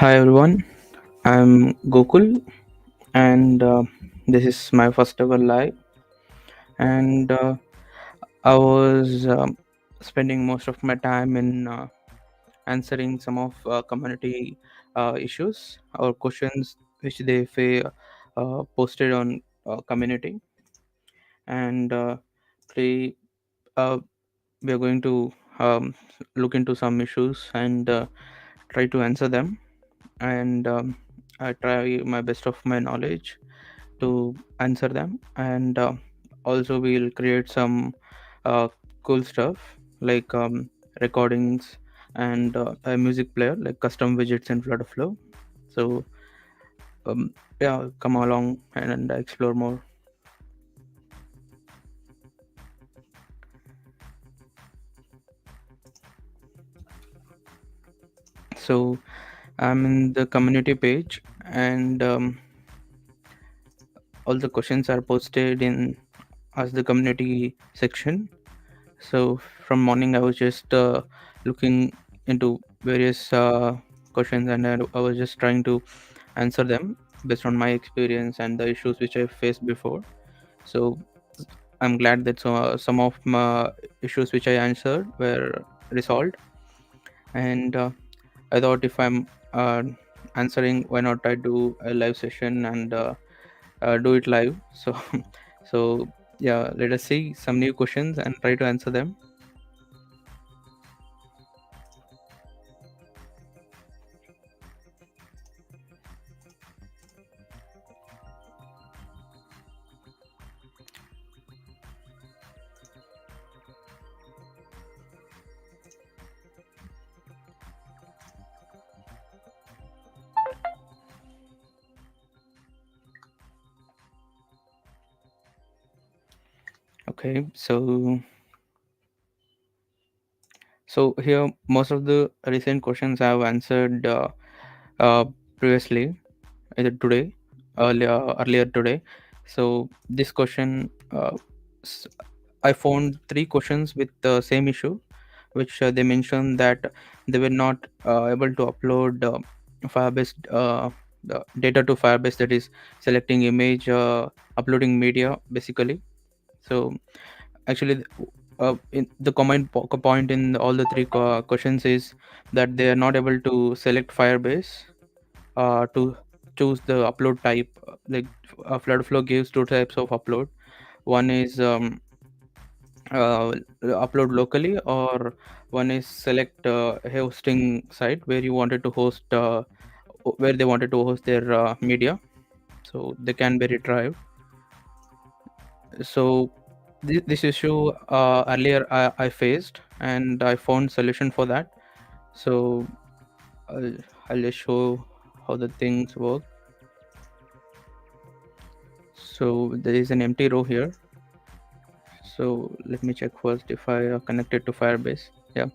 Hi everyone, I'm Gokul, and this is my first ever live. And I was spending most of my time in answering some of community issues or questions which they posted on community. And today uh, we are going to um, look into some issues and try to answer them. And I try my best of my knowledge to answer them, and also we'll create some uh, cool stuff like recordings and a music player like custom widgets in FlutterFlow. So yeah, come along and explore more. So I'm in the community page, and all the questions are posted in as the community section. So from morning, I was just looking into various questions, and I was just trying to answer them based on my experience and the issues which I faced before. So I'm glad that some of my issues which I answered were resolved, and I thought if I'm answering, why not I do a live session and do it live. So so yeah, let us see some new questions and try to answer them. Okay, so here most of the recent questions I have answered uh, previously, either today, earlier today. So this question, s- I found three questions with the same issue, which they mentioned that they were not able to upload Firebase the data to Firebase, that is selecting image, uploading media, basically. So actually, in the point in all the three questions is that they are not able to select Firebase to choose the upload type. Like FlutterFlow gives two types of upload. One is upload locally, or one is select hosting site where you wanted to host where they wanted to host their media, so they can be retrieved. So this issue earlier I faced, and I found solution for that. So I'll, I'll just show how the things work. So there is an empty row here. So let me check first if I are connected to Firebase. Yeah.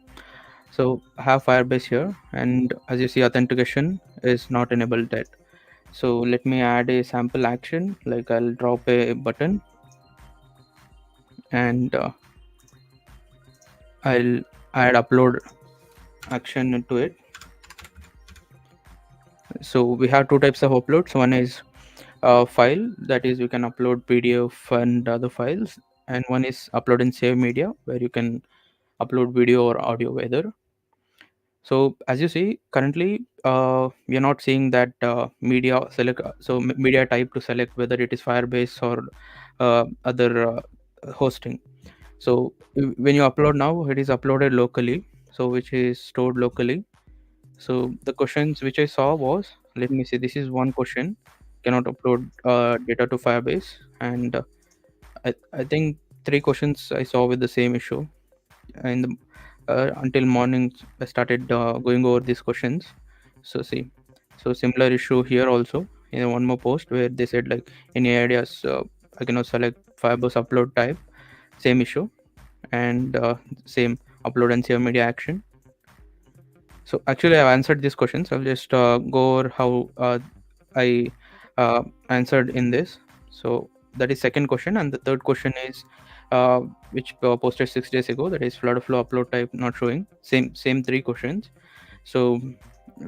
So I have Firebase here, and as you see, authentication is not enabled yet. So let me add a sample action, like I'll drop a button, and I'll add upload action into it. So we have two types of uploads. One is file, that is you can upload PDF and other files, and one is upload and save media, where you can upload video or audio either. So as you see, currently we are not seeing that media select. Media type to select whether it is Firebase or other hosting. So when you upload now, it is uploaded locally, so which is stored locally. So the questions which I saw was, let me see, this is one question: cannot upload data to Firebase, and I think three questions I saw with the same issue. And until morning, I started going over these questions. So see, so similar issue here also in one more post where they said like, any ideas? I cannot select Firebase upload type. Same issue, and same upload and save media action. So actually, I've answered these questions. I'll just go over how I answered in this. So that is second question, and the third question is which posted 6 days ago. That is FlutterFlow upload type not showing. Same three questions. So,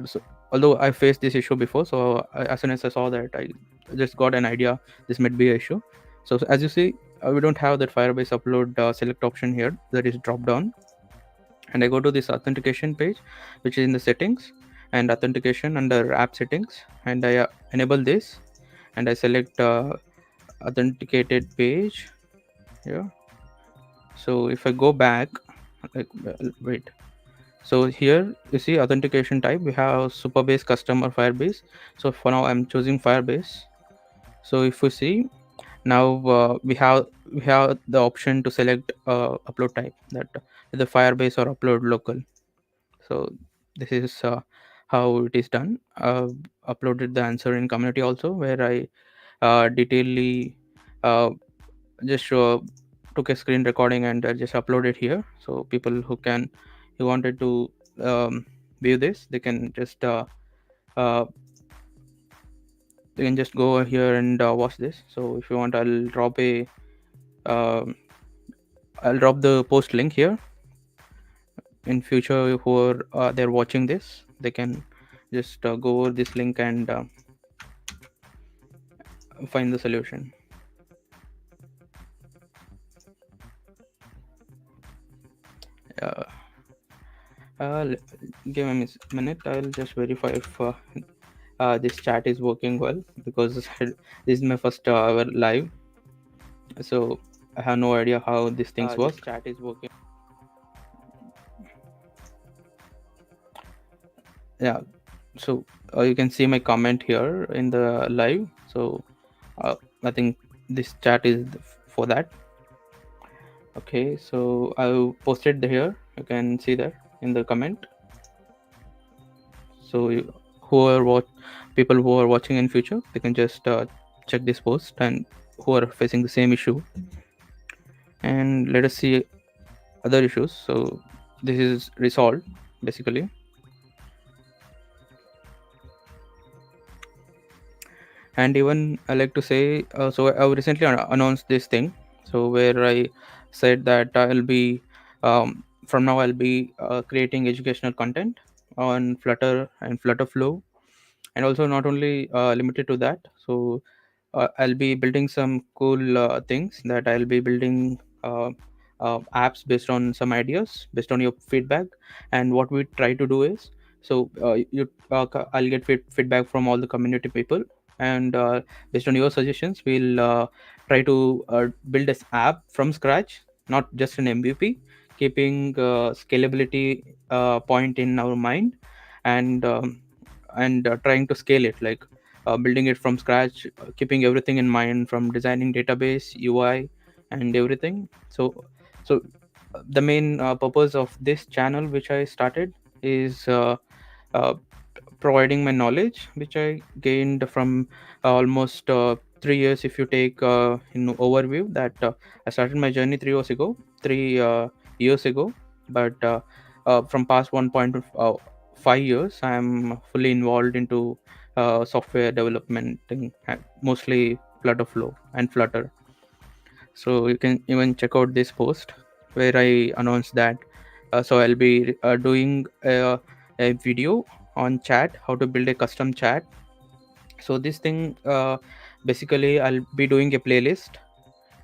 so although I faced this issue before, so as soon as I saw that, I just got an idea this might be an issue. So as you see, we don't have that Firebase upload select option here, that is drop down. And I go to this authentication page, which is in the settings and authentication under app settings, and I enable this, and I select authenticated page here. So if I go back, like, wait, so here you see authentication type, we have Superbase, custom, or Firebase. So for now I'm choosing Firebase. So if we see now, we have the option to select upload type, that the Firebase or upload local. So this is how it is done. Uploaded the answer in community also, where I detailedly uh, just took a screen recording and just uploaded here. So people who wanted to view this, uh, they can just go here and watch this. So if you want, um I'll drop the post link here. In future, who are they're watching this, they can just go over this link and find the solution. uh, Give me a minute, I'll just verify if this chat is working well, because this is my first ever live, so I have no idea how these things work. This chat is working. Yeah, so you can see my comment here in the live. So I think this chat is for that. Okay, so I posted here, you can see that in the comment. So people who are watching in future, they can just check this post, and who are facing the same issue, and let us see other issues. So this is resolved basically. And even I like to say, so I recently announced this thing, so where I said that I'll be from now I'll be creating educational content on Flutter and FlutterFlow, and also not only limited to that. So I'll be building some cool things, that I'll be building apps based on some ideas, based on your feedback. And what we try to do is, so I'll get feedback from all the community people, and based on your suggestions, we'll try to build this app from scratch, not just an MVP, keeping scalability point in our mind, and trying to scale it, like building it from scratch, keeping everything in mind, from designing database, UI, and everything. So the main purpose of this channel which I started is uh, providing my knowledge which I gained from almost 3 years. If you take in overview that I started my journey 3 years ago, but from past 1.5 years I am fully involved into software development, mostly FlutterFlow and Flutter. So you can even check out this post where I announced that. So I'll be doing a video on chat, how to build a custom chat. So this thing, basically I'll be doing a playlist,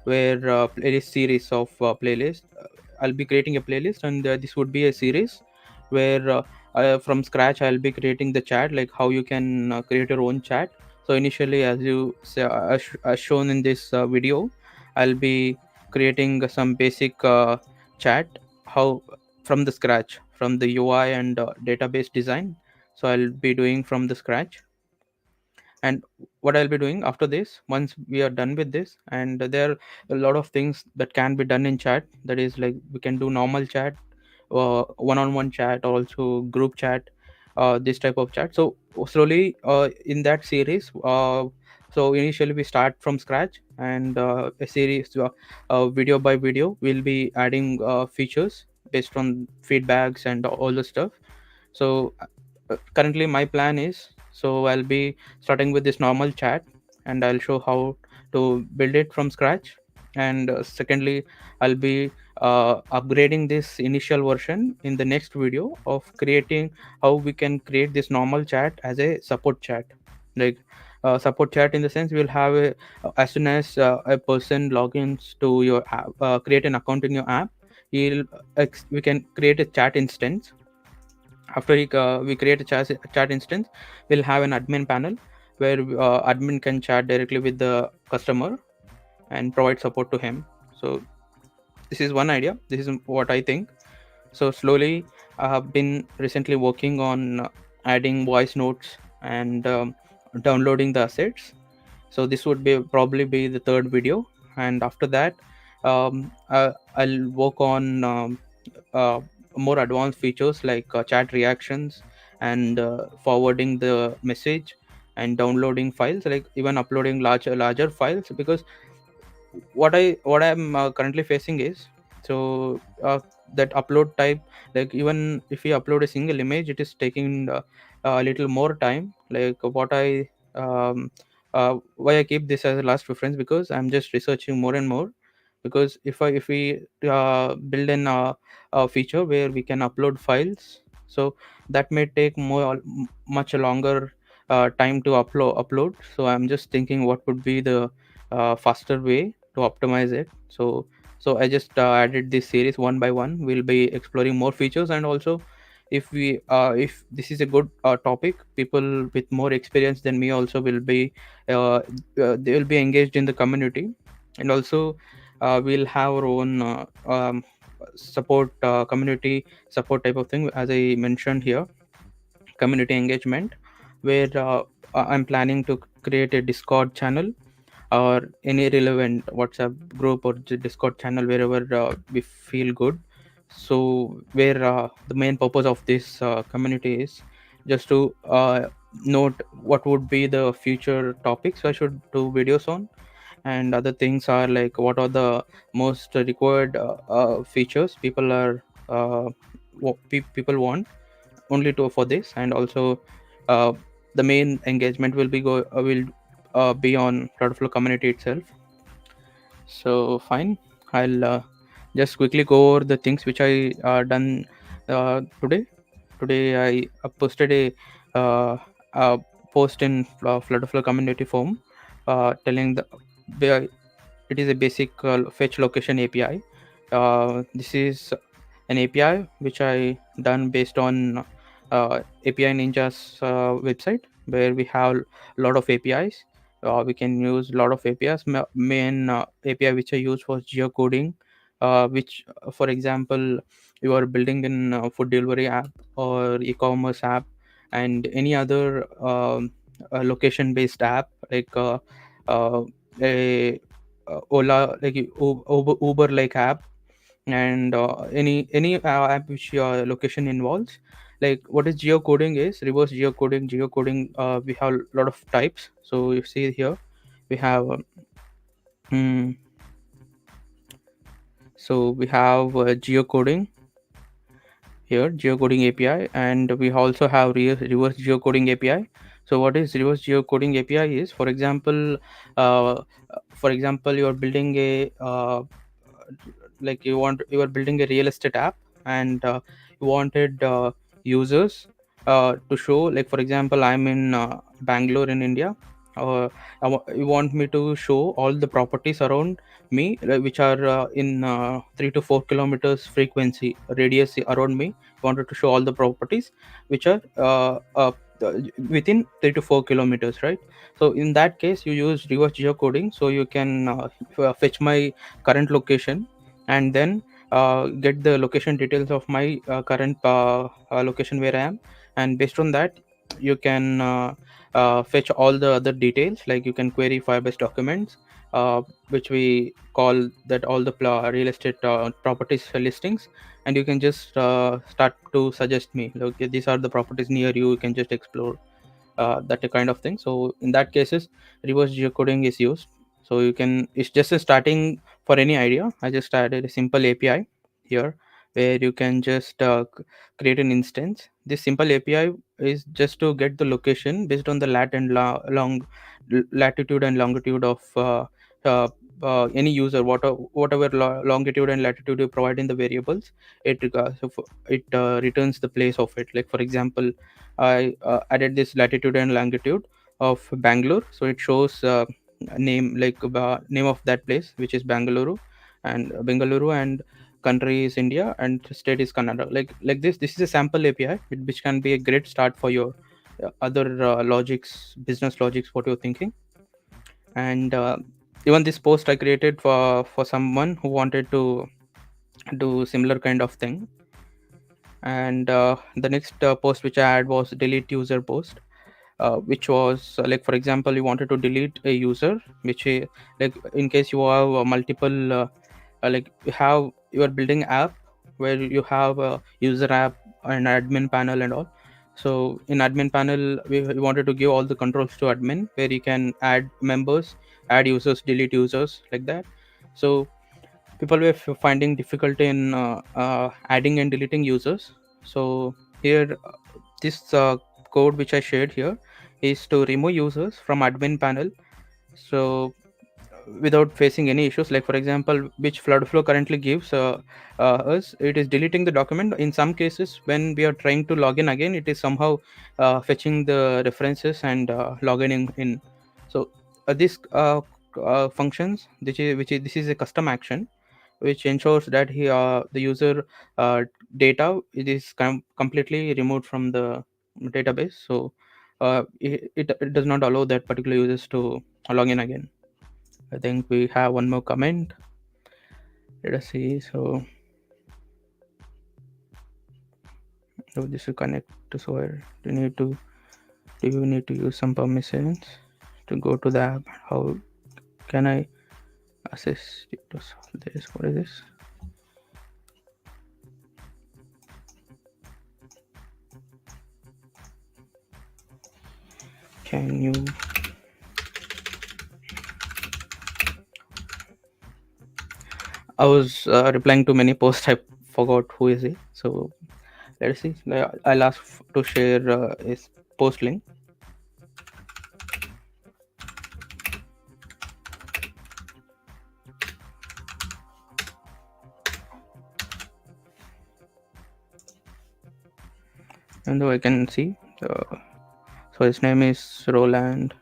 where playlist series of playlist. I'll be creating a playlist, and this would be a series where from scratch I'll be creating the chat, like how you can create your own chat. So initially, as you say, as shown in this video, I'll be creating some basic chat, how from the scratch, from the UI and database design. So I'll be doing from the scratch. And what I'll be doing after this, once we are done with this, and there are a lot of things that can be done in chat, that is like we can do normal chat, one-on-one chat, also group chat, this type of chat. So slowly in that series, so initially we start from scratch, and a series, video by video, we'll be adding features based on feedbacks and all the stuff. So currently my plan is, so I'll be starting with this normal chat, and I'll show how to build it from scratch. And secondly, I'll be upgrading this initial version in the next video of creating how we can create this normal chat as a support chat. Like support chat in the sense we'll have a, as soon as a person logins to your app, create an account in your app, he'll we can create a chat instance. After we create a chat instance, we'll have an admin panel where admin can chat directly with the customer and provide support to him. So this is one idea, this is what I think. So slowly I have been recently working on adding voice notes and downloading the assets. So this would be probably be the third video, and after that I'll work on uh, more advanced features like chat reactions and forwarding the message and downloading files, like even uploading larger files. Because what I'm currently facing is, so that upload type, like even if we upload a single image, it is taking a little more time. Like what I why I keep this as a last preference, because I'm just researching more and more. Because if we build a feature where we can upload files, so that may take much longer time to upload. So I'm just thinking what would be the faster way to optimize it. So I just added this series one by one. We'll be exploring more features, and also if this is a good topic, people with more experience than me also will be they will be engaged in the community. And also we'll have our own support community support type of thing, as I mentioned here, community engagement, where I'm planning to create a Discord channel or any relevant WhatsApp group or Discord channel, wherever we feel good. So where the main purpose of this community is just to note what would be the future topics I should do videos on. And other things are like what are the most required features people are people want only to for this. And also uh, the main engagement will be on FlutterFlow community itself. So fine, I'll just quickly go over the things which I done today. Today I posted uh, a post in FlutterFlow community forum telling it is a basic fetch location API. This is an API which I done based on API Ninja's website, where we have a lot of APIs. We can use a lot of APIs. Main API which I use was geocoding, which, for example, you are building in food delivery app or e-commerce app and any other location-based app like uh, a Ola, like Uber like app, and any app which your location involves. Like what is geocoding is reverse geocoding. We have a lot of types. So you see here we have mm, so we have geocoding here, geocoding API, and we also have reverse geocoding API. So what is reverse geocoding API is, for example, you are building a like you are building a real estate app, and you wanted users to show, like for example, I'm in Bangalore in India. You want me to show all the properties around me, which are in 3 to 4 kilometers frequency radius around me. You wanted to show all the properties which are within 3 to 4 kilometers, right? So in that case you use reverse geocoding, so you can fetch my current location, and then get the location details of my current location where I am. And based on that, you can fetch all the other details, like you can query Firebase documents, which we call that all the real estate properties listings. And you can just start to suggest me, look, these are the properties near you can just explore, that kind of thing. So in that cases, reverse geocoding is used. So you can, it's just a starting for any idea. I just added a simple API here, where you can just create an instance. This simple API is just to get the location based on the latitude and longitude of any user, whatever longitude and latitude you provide in the variables, it returns the place of it. Like for example, I added this latitude and longitude of Bangalore, so it shows name, like name of that place, which is Bengaluru, and country is India, and state is Canada. Like this is a sample API, which can be a great start for your other logics, business logics, what you're thinking. And even this post I created for someone who wanted to do similar kind of thing. And the next post which I had was delete user post, which was like for example, you wanted to delete a user, like in case you have multiple like you are building app where you have a user app and admin panel and all. So in admin panel, we wanted to give all the controls to admin, where you can add members, add users, delete users, like that. So people were finding difficulty in adding and deleting users. So here, this code which I shared here is to remove users from admin panel. So without facing any issues, like for example, which FlutterFlow currently gives us, it is deleting the document. In some cases, when we are trying to log in again, it is somehow fetching the references and logging in. So this functions, this is a custom action which ensures that the user data, it is completely removed from the database. So it does not allow that particular users to log in again. I think we have one more comment. Let us see. So this will connect to Soil. Do you need to use some permissions to go to the app? How can I assist you to solve this? What is this? Can you I was replying to many posts. I forgot who is he. So let's see. I'll ask to share his post link. And though I can see, so his name is Roland.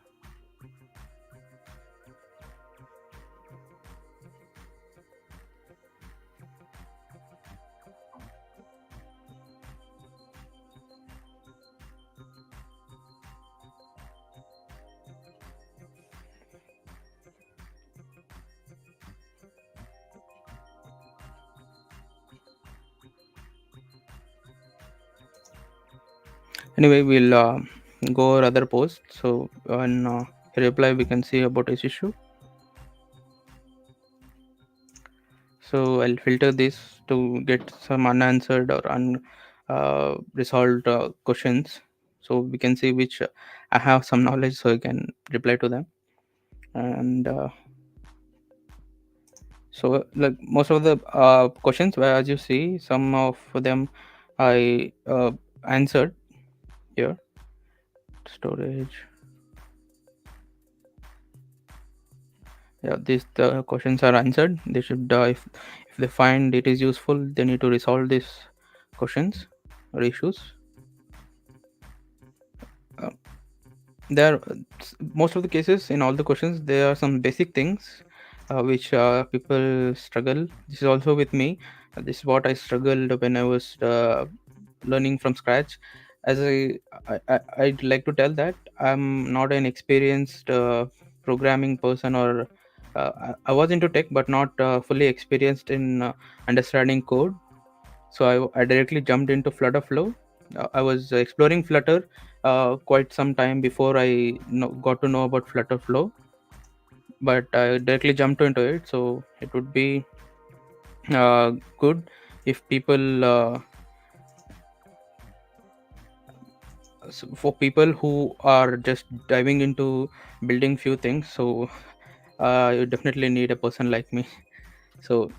Anyway, we'll go over other posts. So on reply, we can see about his issue. So I'll filter this to get some unanswered or unresolved questions. So we can see which I have some knowledge, so I can reply to them. And so like most of the questions, where as you see, some of them I answered here. Storage. Yeah, these the questions are answered. They should if they find it is useful, they need to resolve these questions or issues. There most of the cases, in all the questions, there are some basic things which people struggle. This is also with me. This is what I struggled when I was learning from scratch. As I'd like to tell that I'm not an experienced programming person, or I was into tech but not fully experienced in understanding code. So I directly jumped into FlutterFlow. I was exploring Flutter quite some time before I got to know about FlutterFlow, but I directly jumped into it. So it would be good if people for people who are just diving into building few things. So you definitely need a person like me, so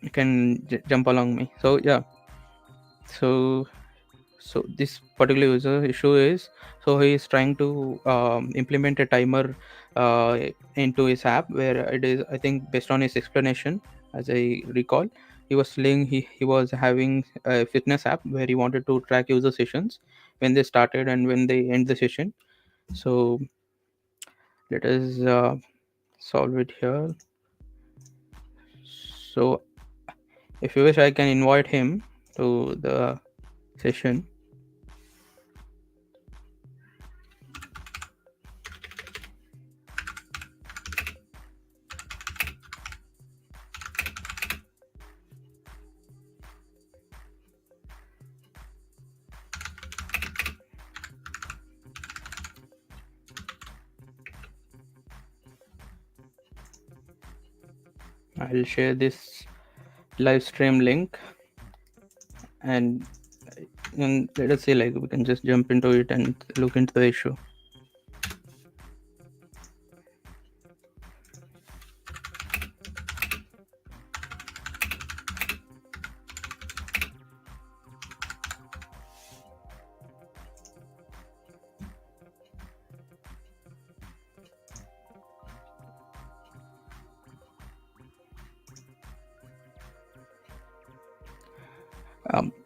you can jump along me. So yeah, so So this particular user issue is, so he is trying to implement a timer into his app, where it is, I think based on his explanation, as I recall, he was saying he was having a fitness app where he wanted to track user sessions when they started and when they end the session. So let us solve it here. So if you wish, I can invite him to the session. I'll share this live stream link, and let us see, like, we can just jump into it and look into the issue.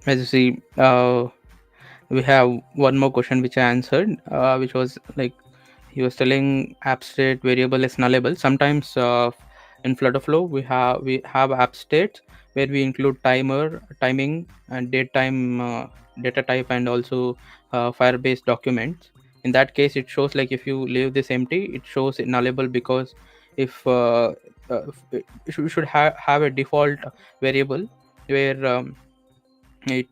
As you see, we have one more question which I answered, which was like, he was telling app state variable is nullable. Sometimes in FlutterFlow we have app state where we include timer, timing, and date time, data type, and also Firebase documents. In that case, it shows like if you leave this empty, it shows it nullable, because if we should have a default variable where it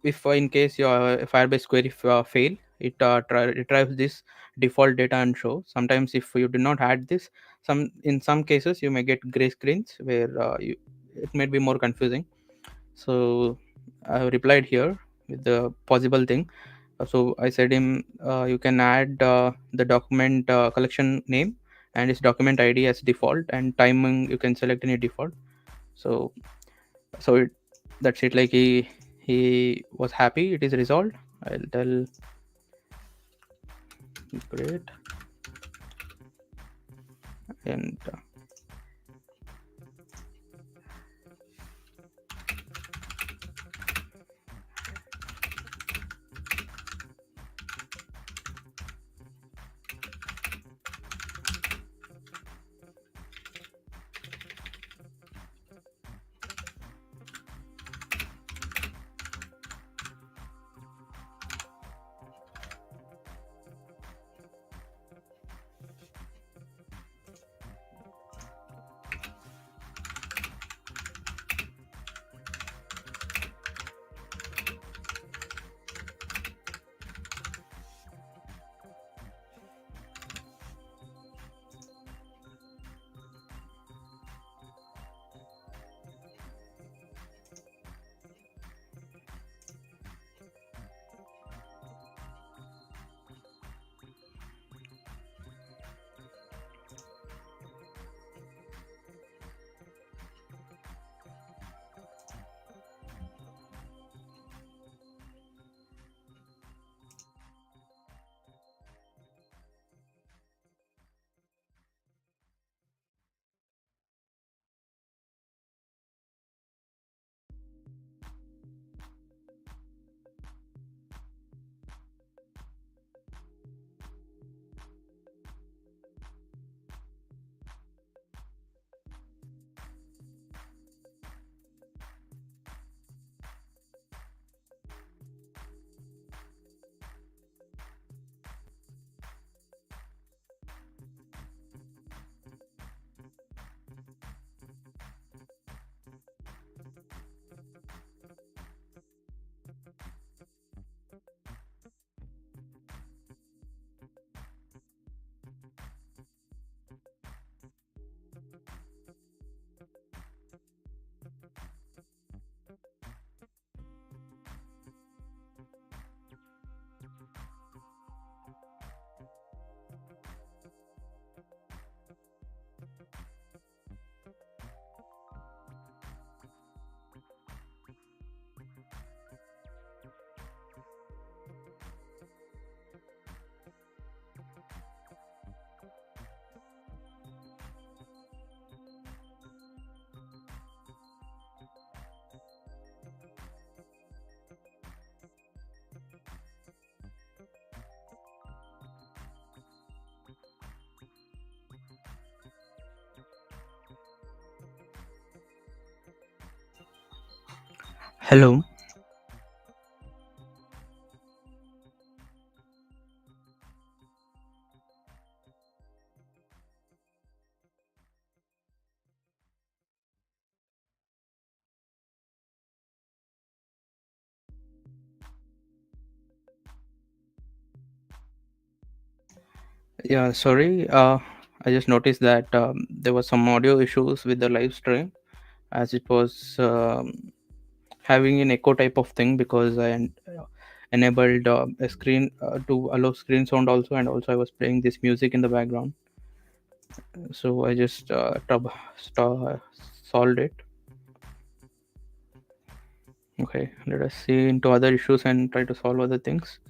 if in case your Firebase query fail, it retrieves this default data and show. Sometimes if you do not add this, in some cases you may get gray screens where it may be more confusing. So I replied here with the possible thing. So I said him, you can add the document collection name and its document ID as default, and timing you can select any default. So it, that's it. Like he was happy, it is resolved. I'll tell great. And Hello. Yeah, sorry. I just noticed that there was some audio issues with the live stream, as it was having an echo type of thing, because enabled a screen to allow screen sound also, and also I was playing this music in the background. So I just solved it. Okay, let us see into other issues and try to solve other things.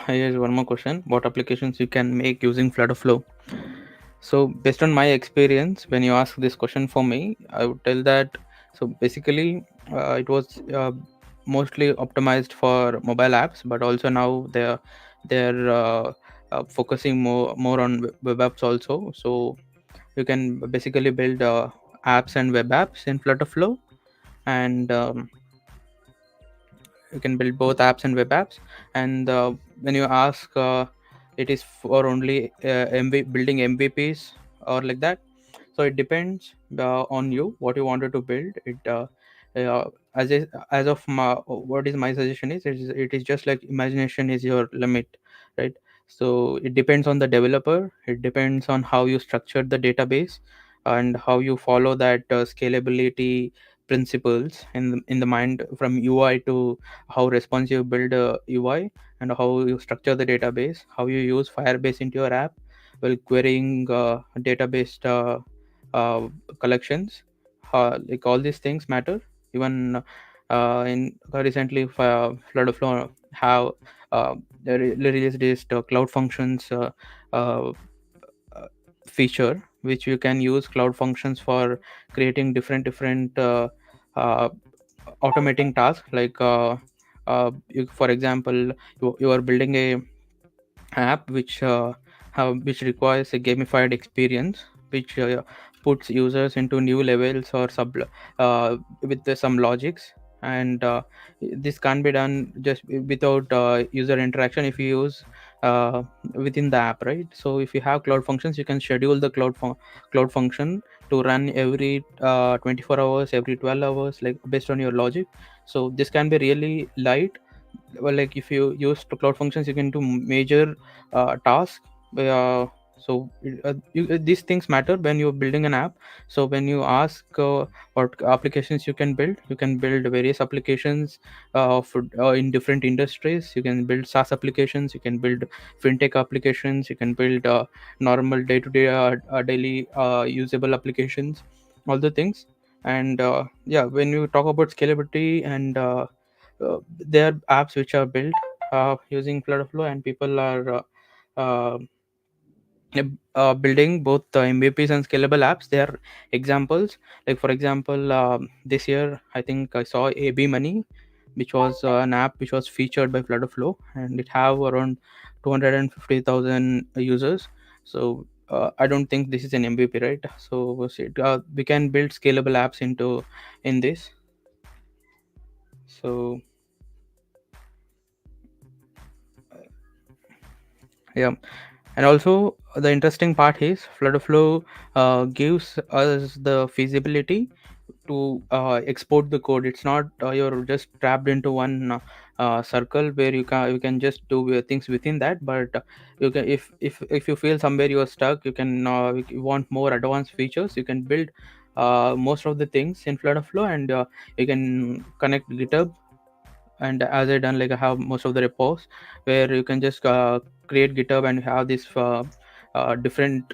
Here's one more question: what applications you can make using FlutterFlow? So based on my experience, when you ask this question for me, I would tell that, so basically it was mostly optimized for mobile apps, but also now they're focusing more on web apps also. So you can basically build apps and web apps in FlutterFlow, and you can build both apps and web apps. And when you ask, it is for only building MVPs or like that. So it depends on you what you wanted to build it. As of my, what is my suggestion is, it is just like imagination is your limit, right? So it depends on the developer, it depends on how you structure the database, and how you follow that scalability principles in the mind, from UI to how responsive build a UI, and how you structure the database, how you use Firebase into your app while querying database uh, collections. Like all these things matter. Even in recently, FlutterFlow have they released this cloud functions uh, uh, feature, which you can use cloud functions for creating different uh, automating tasks. Like for example, you are building a app which requires a gamified experience, which puts users into new levels or with some logics. And this can't be done just without user interaction if you use uh, within the app, right? So if you have cloud functions, you can schedule the cloud function to run every 24 hours, every 12 hours, like based on your logic. So this can be really light. Well, like if you use the cloud functions, you can do major tasks. These things matter when you're building an app. So when you ask what applications you can build various applications in different industries. You can build SaaS applications, you can build fintech applications, you can build normal day-to-day daily usable applications, all the things. And yeah, when you talk about scalability, and there are apps which are built using FlutterFlow, and people are uh, building both MVPs and scalable apps. They are examples. Like for example, this year I think I saw AB Money, which was an app which was featured by FlutterFlow, and it have around 250,000 users. So I don't think this is an MVP, right? So we can build scalable apps in this. So yeah. And also the interesting part is FlutterFlow gives us the feasibility to export the code. It's not you're just trapped into one circle where you can just do things within that. But you can, if you feel somewhere you are stuck, if you want more advanced features, you can build most of the things in FlutterFlow, and you can connect GitHub. And as I done, like I have most of the repos where you can just create GitHub and have this different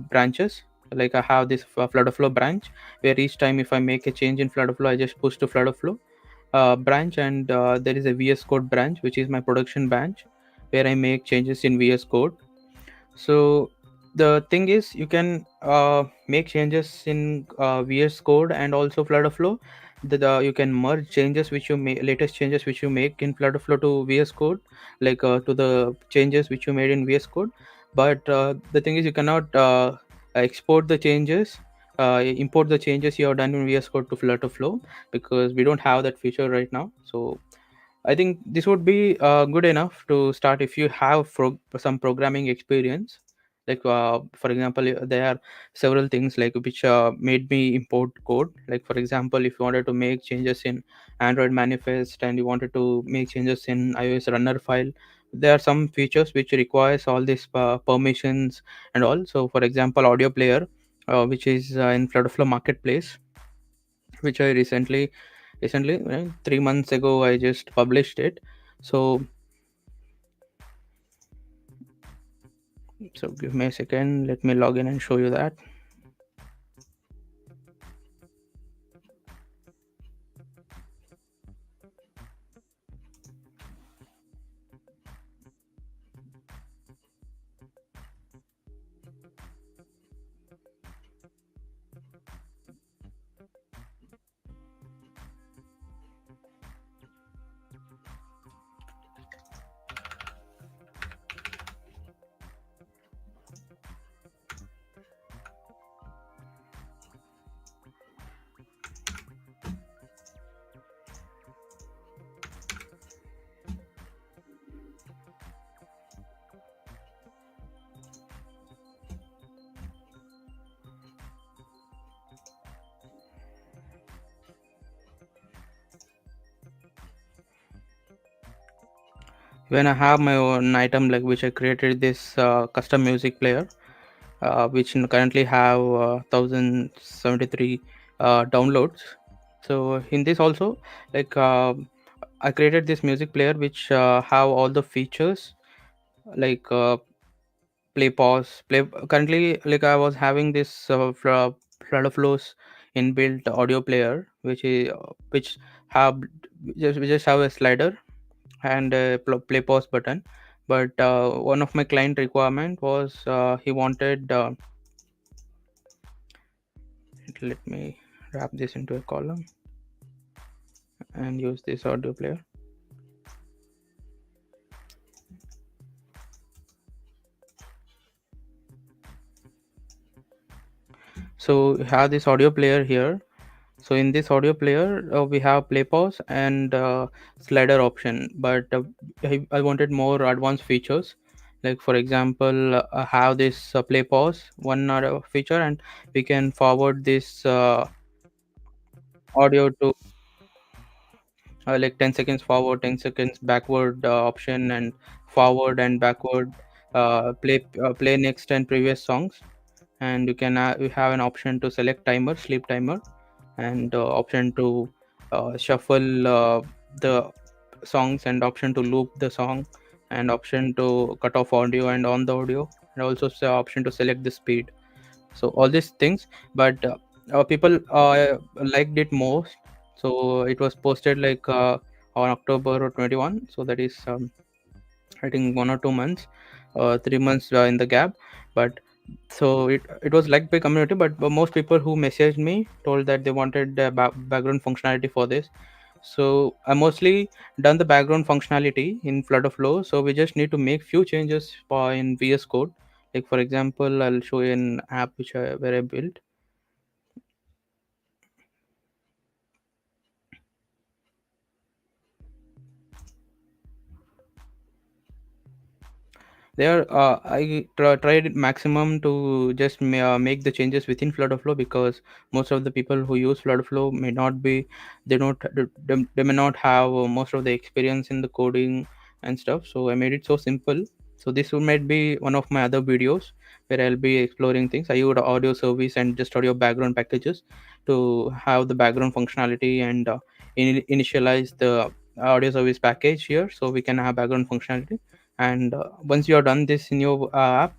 branches. Like I have this FlutterFlow branch, where each time if I make a change in FlutterFlow, I just push to FlutterFlow branch. And there is a VS Code branch, which is my production branch, where I make changes in VS Code. So the thing is, you can make changes in VS Code and also FlutterFlow. You can merge changes which you make, latest changes which you make in FlutterFlow to VS Code, like to the changes which you made in VS Code. But the thing is, you cannot export the changes, import the changes you have done in VS Code to FlutterFlow, because we don't have that feature right now. So I think this would be good enough to start if you have some programming experience. Like, for example, there are several things like which made me import code. Like, for example, if you wanted to make changes in Android manifest and you wanted to make changes in iOS runner file, there are some features which requires all these permissions and all. So, for example, audio player, which is in Flutterflow Marketplace, which I recently 3 months ago I just published it. So so give me a second, let me log in and show you that. When I have my own item, like which I created this custom music player, which currently have 1073 downloads. So in this also, like I created this music player which have all the features, like play pause play. Currently, like I was having this Flutterflow's inbuilt audio player, which have we just have a slider and a play pause button. But one of my client requirement was he wanted let me wrap this into a column and use this audio player. So we have this audio player here. So in this audio player, we have play pause and slider option, but I wanted more advanced features. Like, for example, I have this play pause one feature, and we can forward this audio to like 10 seconds forward, 10 seconds backward option, and forward and backward play next and previous songs. And you have an option to select timer, sleep timer, and option to shuffle the songs, and option to loop the song, and option to cut off audio and on the audio, and also option to select the speed. So all these things, but people liked it most. So it was posted like on October 21. So that is I think 1 or 2 months, 3 months in the gap. But so it was liked by community, but most people who messaged me told that they wanted background functionality for this. So I mostly done the background functionality in Flutterflow. So we just need to make few changes in VS Code. Like, for example, I'll show you an app where I built. There tried maximum to just make the changes within FlutterFlow, because most of the people who use FlutterFlow may not be, they don't they may not have most of the experience in the coding and stuff. So I made it so simple. So this might be one of my other videos where I'll be exploring things. I use audio service and just audio background packages to have the background functionality, and initialize the audio service package here, so we can have background functionality. And once you have done this in your app,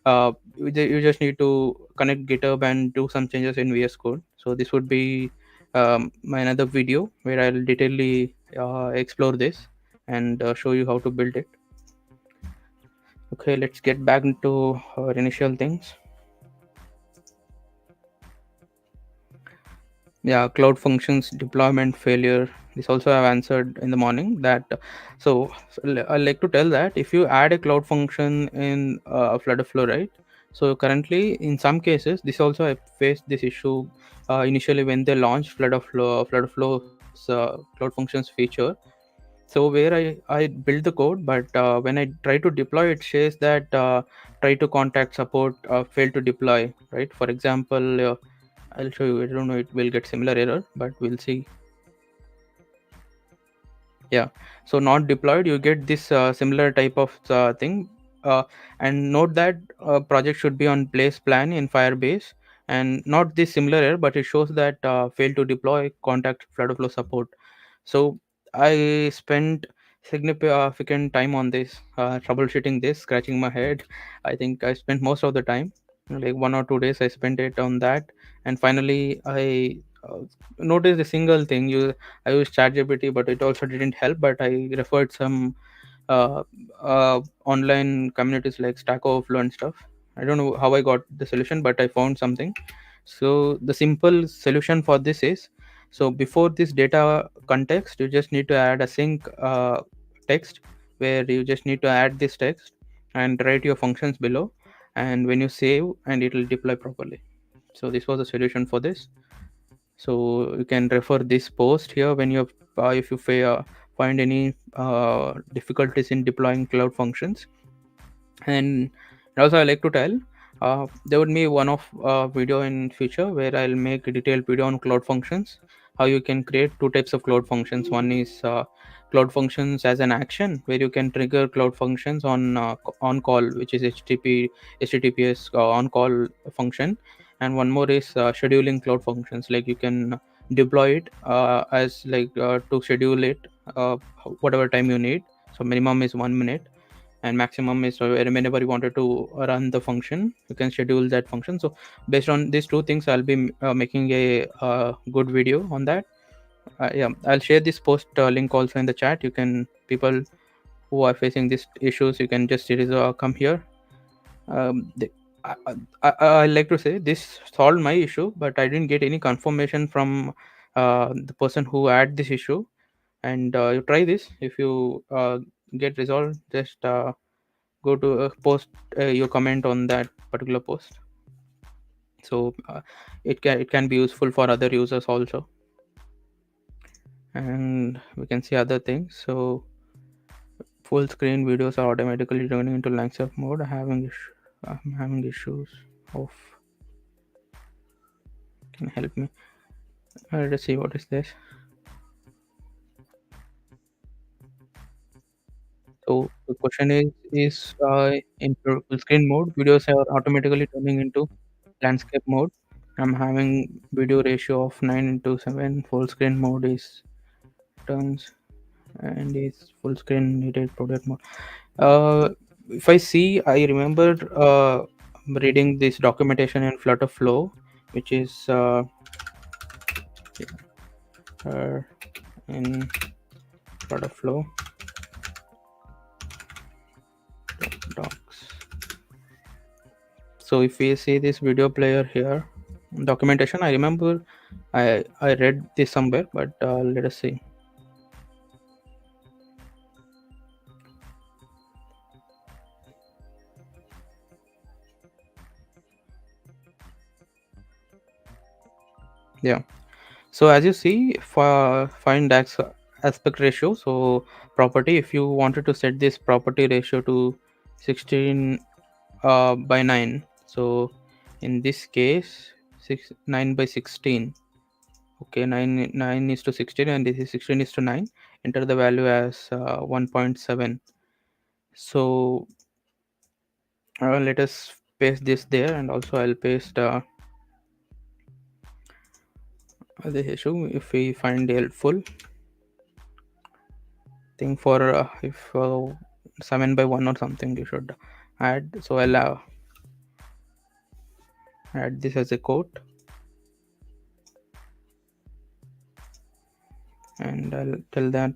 you just need to connect GitHub and do some changes in VS Code. So this would be my another video where I'll detailedly explore this and show you how to build it. Okay, let's get back into our initial things. Yeah, cloud functions deployment failure. This also I've answered in the morning that. I like to tell that if you add a cloud function in FlutterFlow, right? So currently, in some cases, this also I faced this issue initially when they launched FlutterFlow's cloud functions feature. So where I build the code, but when I try to deploy, it says that try to contact support, fail to deploy, right? For example, I'll show you. I don't know, it will get similar error, but we'll see. Yeah, so not deployed, you get this similar type of thing. uh, and note that project should be on place plan in Firebase, and not this similar error, but it shows that fail to deploy, contact Flutterflow support. So I spent significant time on this, troubleshooting this, scratching my head. I think I spent most of the time, like 1 or 2 days I spent it on that. And finally I noticed a single thing. I used ChatGPT, but it also didn't help. But I referred some uh, online communities like Stack Overflow and stuff. I don't know how I got the solution, but I found something. So the simple solution for this is, so before this data context, you just need to add a sync text, where you just need to add this text and write your functions below, and when you save, and it will deploy properly. So this was the solution for this. So you can refer this post here when you if you find any difficulties in deploying cloud functions. And also I like to tell, there would be one of video in future where I'll make a detailed video on cloud functions, how you can create two types of cloud functions. One is cloud functions as an action, where you can trigger cloud functions on call, which is https on call function. And one more is scheduling cloud functions, like you can deploy it as like to schedule it uh, whatever time you need. So minimum is 1 minute, and maximum is whenever you wanted to run the function, you can schedule that function. So based on these two things, I'll be making a good video on that. Yeah, I'll share this post link also in the chat. You can, people who are facing these issues, you can just come here. The, I like to say this solved my issue, but I didn't get any confirmation from the person who had this issue. And you try this. If you get resolved, just go to post your comment on that particular post. So it can be useful for other users also. And we can see other things. So full screen videos are automatically turning into landscape mode. I'm having issues of, can help me. Let's see what is this. So the question is in full screen mode, videos are automatically turning into landscape mode. I'm having video ratio of 9:7. Full screen mode is turns, and is full screen needed product mode. Uh, if I see, I remember reading this documentation in FlutterFlow, which is uh, in FlutterFlow docs. So if we see this video player here, documentation, I remember I read this somewhere, but let us see. Yeah. So as you see, for find aspect ratio, so property, if you wanted to set this property ratio to 16 by 9, so in this case 9 by 16. Okay, 9 is to 16, and this is 16 is to 9. Enter the value as 1.7. So let us paste this there, and also I'll paste the issue if we find helpful thing for if 7 by 1 or something you should add. So I'll add this as a quote, and I'll tell that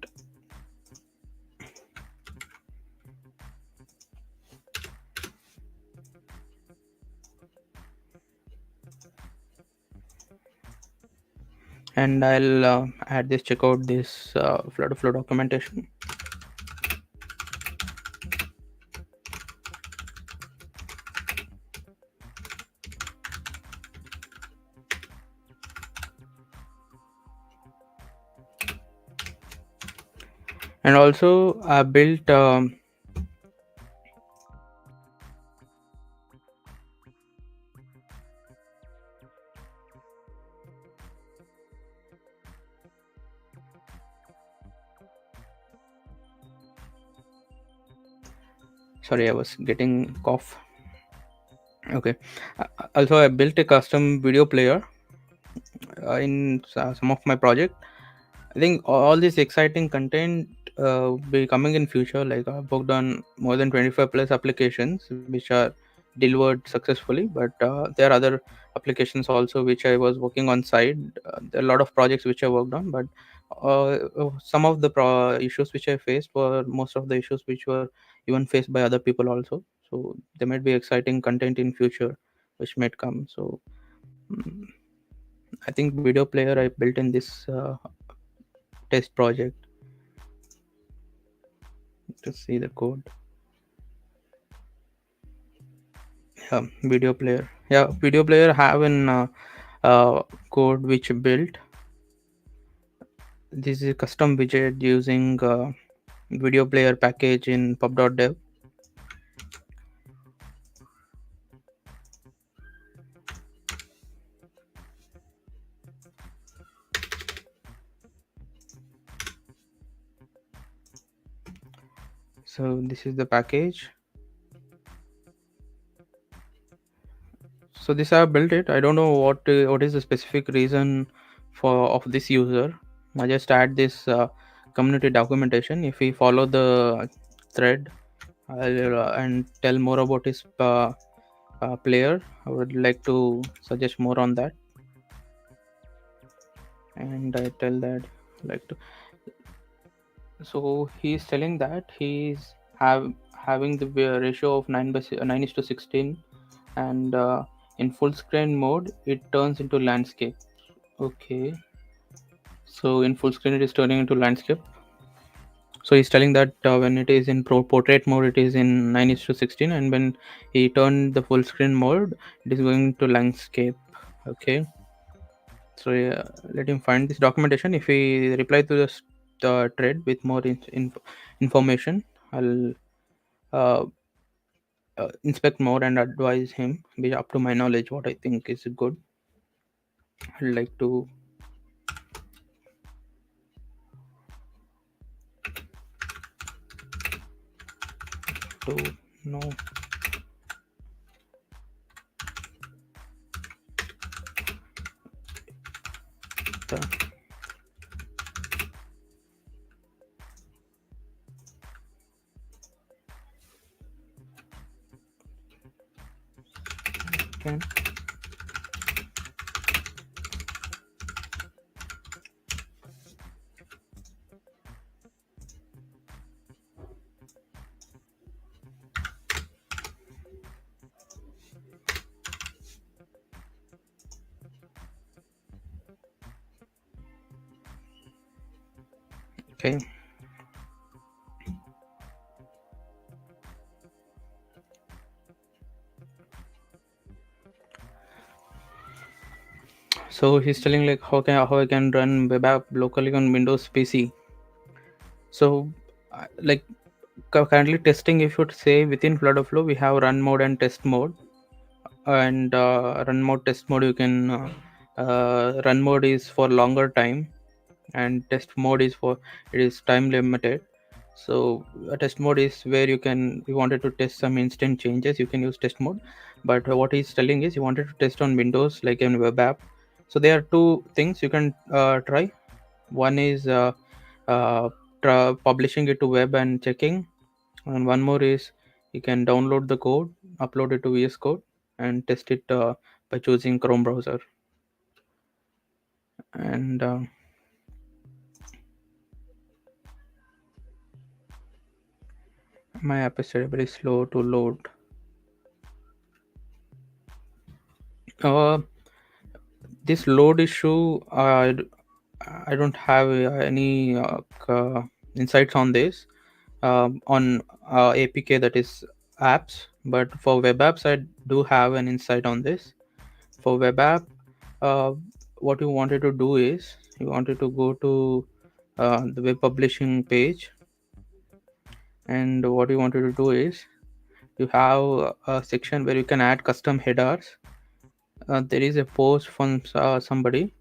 and I'll add this, check out this FlutterFlow documentation. And also I built sorry, I was getting cough. Okay. Also, I built a custom video player in some of my project. I think all this exciting content be coming in future. Like I've worked on more than 25 plus applications which are delivered successfully, but there are other applications also which I was working on side. There are a lot of projects which I worked on, but some of the issues which I faced were most of the issues which were even faced by other people also. So there might be exciting content in future which might come. So mm, I think video player I built in this test project to see the code. Yeah, video player. Yeah, video player have an code which built. This is a custom widget using video player package in pub.dev. So this is the package. So this I have built it. I don't know what is the specific reason for of this user. I just add this community documentation. If we follow the thread, I'll and tell more about his player. I would like to suggest more on that, and I tell that like to. So he's telling that he's having the ratio of 9 is to 16, and in full screen mode it turns into landscape. Okay, so in full screen it is turning into landscape. So he's telling that when it is in portrait mode it is in 9 is to 16, and when he turned the full screen mode it is going to landscape. Okay, so yeah, let him find this documentation. If he reply to this thread with more information, I'll uh, inspect more and advise him be up to my knowledge what I think is good. I'd like to know the can okay. So he's telling like how I can run web app locally on Windows PC. So like currently testing, if you say within FlutterFlow we have run mode and test mode, and run mode test mode you can run mode is for longer time, and test mode is for it is time limited. So a test mode is where you wanted to test some instant changes, you can use test mode. But what he's telling is you wanted to test on Windows like in web app. So there are two things you can try. One is publishing it to web and checking, and one more is you can download the code, upload it to VS Code, and test it by choosing Chrome browser. And my app is very slow to load. Uh, this load issue I don't have any insights on this on APK, that is apps. But for web apps, I do have an insight on this. For web app, uh, what you wanted to do is you wanted to go to the web publishing page, and what you wanted to do is you have a section where you can add custom headers. There is a post from somebody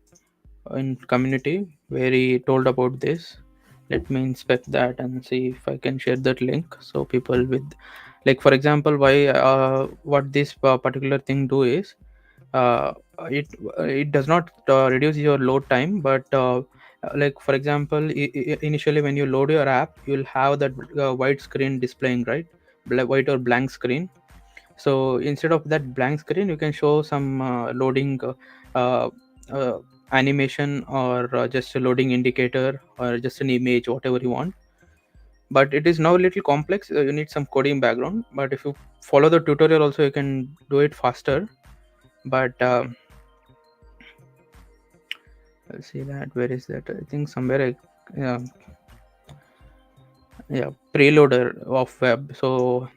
in community where he told about this. Let me inspect that and see if I can share that link, so people with, like, for example, why what this particular thing do is, uh, it it does not reduce your load time, but like, for example, initially when you load your app, you'll have that white screen displaying, right? White or blank screen. So instead of that blank screen, you can show some loading uh, uh, animation, or just a loading indicator, or just an image, whatever you want. But it is now a little complex. You need some coding background, but if you follow the tutorial also, you can do it faster. But let's see that, where is that? I think somewhere yeah, preloader of web. So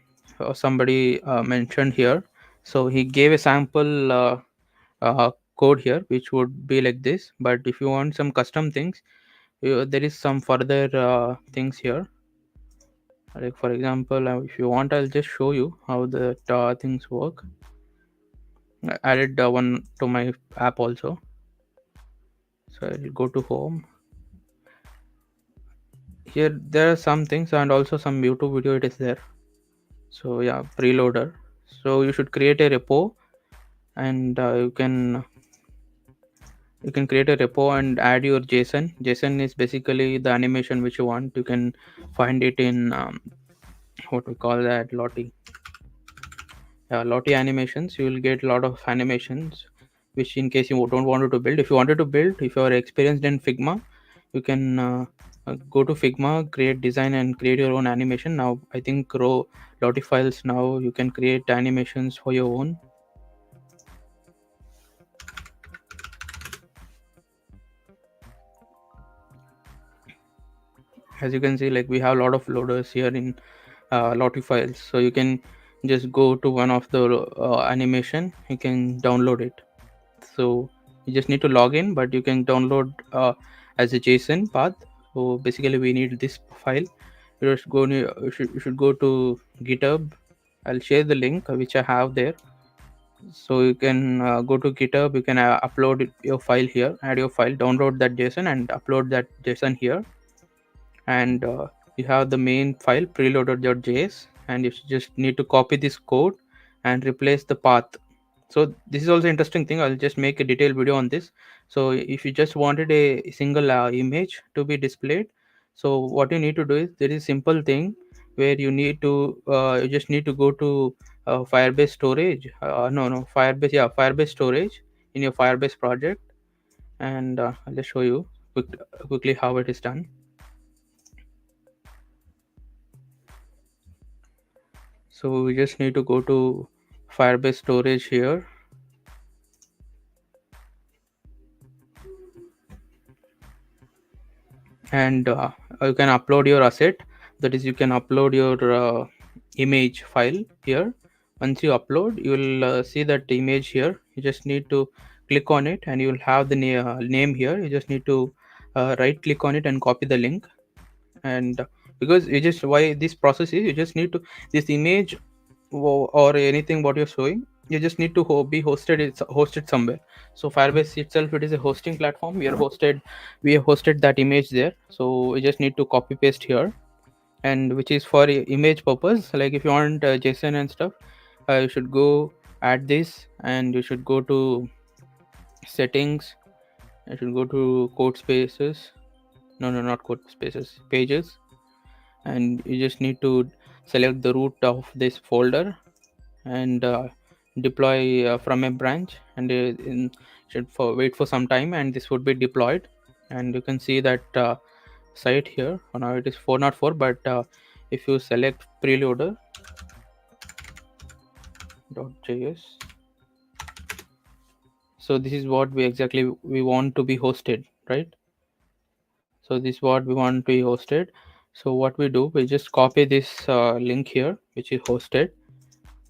somebody mentioned here, so he gave a sample code here, which would be like this. But if you want some custom things, there is some further things here. Like, for example, if you want, I'll just show you how the things work. I added one to my app also. So I'll go to home. Here there are some things, and also some YouTube video it is there. So yeah, preloader. So you should create a repo, and you can create a repo and add your JSON is basically the animation which you want. You can find it in what we call that, Lottie animations. You will get a lot of animations, which in case you don't want to build, if you wanted to build, if you are experienced in Figma, you can go to Figma, create design, and create your own animation. Now I think raw Lottie files, now you can create animations for your own. As you can see, like, we have a lot of loaders here in Lottie files, so you can just go to one of the animation, you can download it. So you just need to log in, but you can download as a JSON path. So basically we need this file. You should go to GitHub. I'll share the link which I have there. So you can go to GitHub, you can upload your file here, add your file, download that JSON, and upload that JSON here. And you have the main file preloader.js, and you just need to copy this code and replace the path. So this is also interesting thing, I'll just make a detailed video on this. So if you just wanted a single image to be displayed, so what you need to do is, there is simple thing where you just need to go to Firebase storage, no Firebase, yeah, Firebase storage in your Firebase project. And I'll just show you quickly how it is done. So we just need to go to Firebase storage here, and you can upload your asset. That is, you can upload your image file here. Once you upload, you will see that image here. You just need to click on it, and you will have the name here. You just need to right click on it and copy the link. And because you just, why this process is, you just need to, this image or anything what you're showing, you just need to be hosted, it's hosted somewhere. So Firebase itself, it is a hosting platform. We have hosted that image there, so we just need to copy paste here. And which is for image purpose, like if you want JSON and stuff, you should go add this, and you should go to settings. You should go to code spaces, no, not code spaces, pages. And you just need to select the root of this folder, and deploy from a branch, and wait for some time, and this would be deployed. And you can see that site here. For now it is 404, but if you select preloader.js, so this is what we exactly we want to be hosted, right? So this is what we want to be hosted. So what we do, we just copy this link here, which is hosted,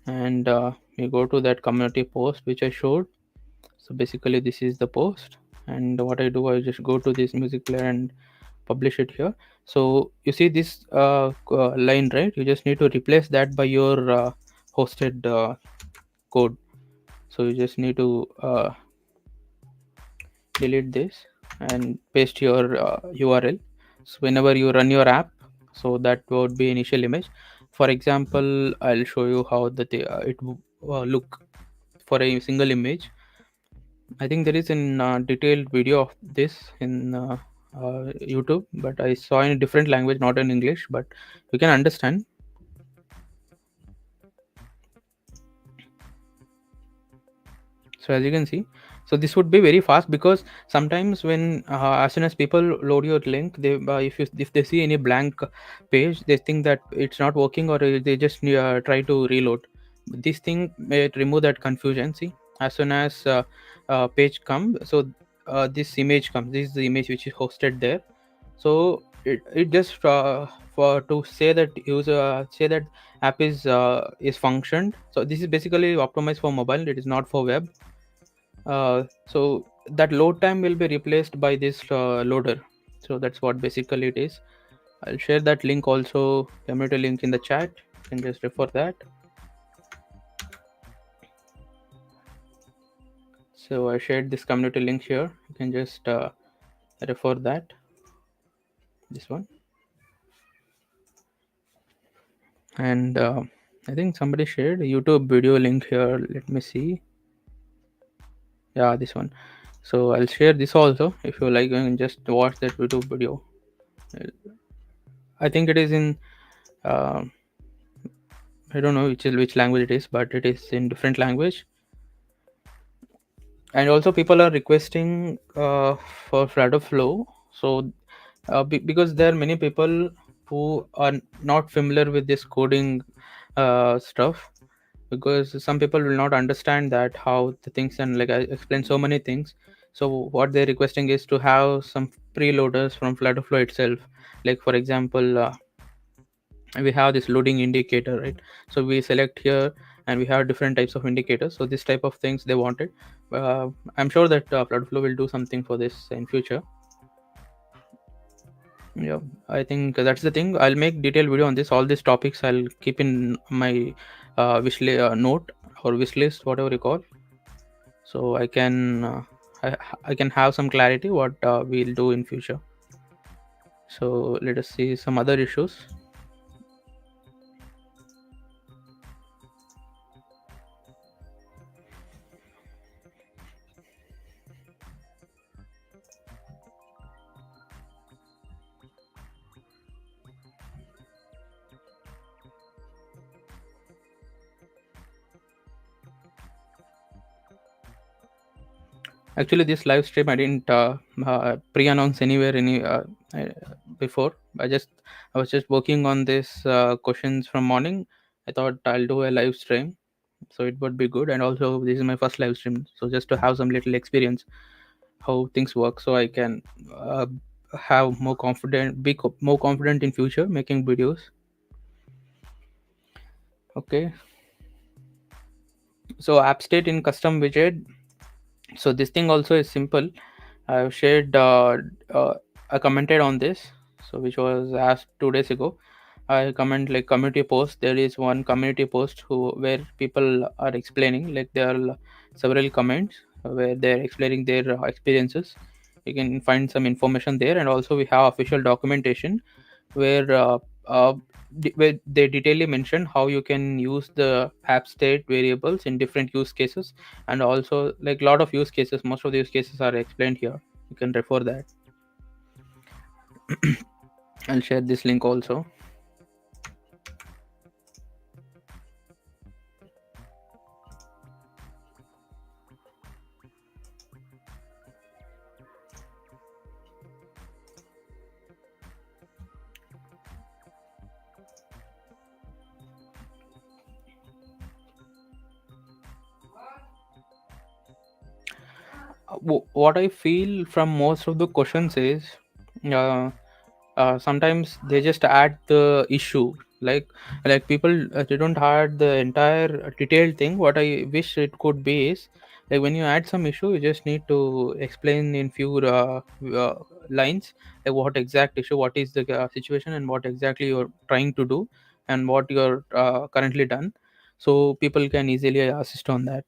and we go to that community post which I showed. So basically this is the post, and what I do, I just go to this music player and publish it here. So you see this line, right? You just need to replace that by your hosted code. So you just need to delete this and paste your URL. So whenever you run your app, so that would be initial image. For example, I'll show you how look for a single image. I think there is a detailed video of this in YouTube, but I saw in a different language, not in English, but you can understand. So as you can see, so this would be very fast, because sometimes when as soon as people load your link, they if they see any blank page, they think that it's not working, or they just try to reload. This thing may remove that confusion. See, as soon as page comes, so this image comes. This is the image which is hosted there. So it just for to say that user say that app is functioned. So this is basically optimized for mobile, it is not for web. So that load time will be replaced by this loader. So that's what basically it is. I'll share that link also, community link in the chat. You can just refer that. So I shared this community link here. You can just refer that, this one. And I think somebody shared a YouTube video link here. Let me see. Yeah, this one. So I'll share this also. If you like, you can just watch that YouTube video. I think it is in I don't know which language it is, but it is in different language. And also people are requesting for FlutterFlow. So because there are many people who are not familiar with this coding stuff, because some people will not understand that how the things, and like I explained so many things. So what they're requesting is to have some preloaders from FlutterFlow itself. Like for example, we have this loading indicator, right? So we select here, and we have different types of indicators. So this type of things they wanted. I'm sure that FlutterFlow will do something for this in future. Yeah, I think that's the thing. I'll make detailed video on this. All these topics I'll keep in my note or wish list, whatever you call. So I can I can have some clarity what we'll do in future. So let us see some other issues. Actually, this live stream I didn't pre-announce anywhere I- before. I was just working on this questions from morning. I thought I'll do a live stream, so it would be good. And also, this is my first live stream, so just to have some little experience how things work, so I can uh, have more confident, more confident in future making videos. Okay, so app state in custom widget. So this thing also is simple. I've shared I commented on this, so which was asked 2 days ago. I comment like community post. There is one community post where people are explaining, like there are several comments where they're explaining their experiences. You can find some information there, and also we have official documentation where where they detailedly mention how you can use the app state variables in different use cases. And also like a lot of use cases, most of the use cases are explained here. You can refer that. I'll share this link also. What I feel from most of the questions is uh, sometimes they just add the issue, like people, they don't add the entire detailed thing. What I wish it could be is, like, when you add some issue, you just need to explain in few lines, like what exact issue, what is the situation, and what exactly you're trying to do, and what you're currently done, so people can easily assist on that.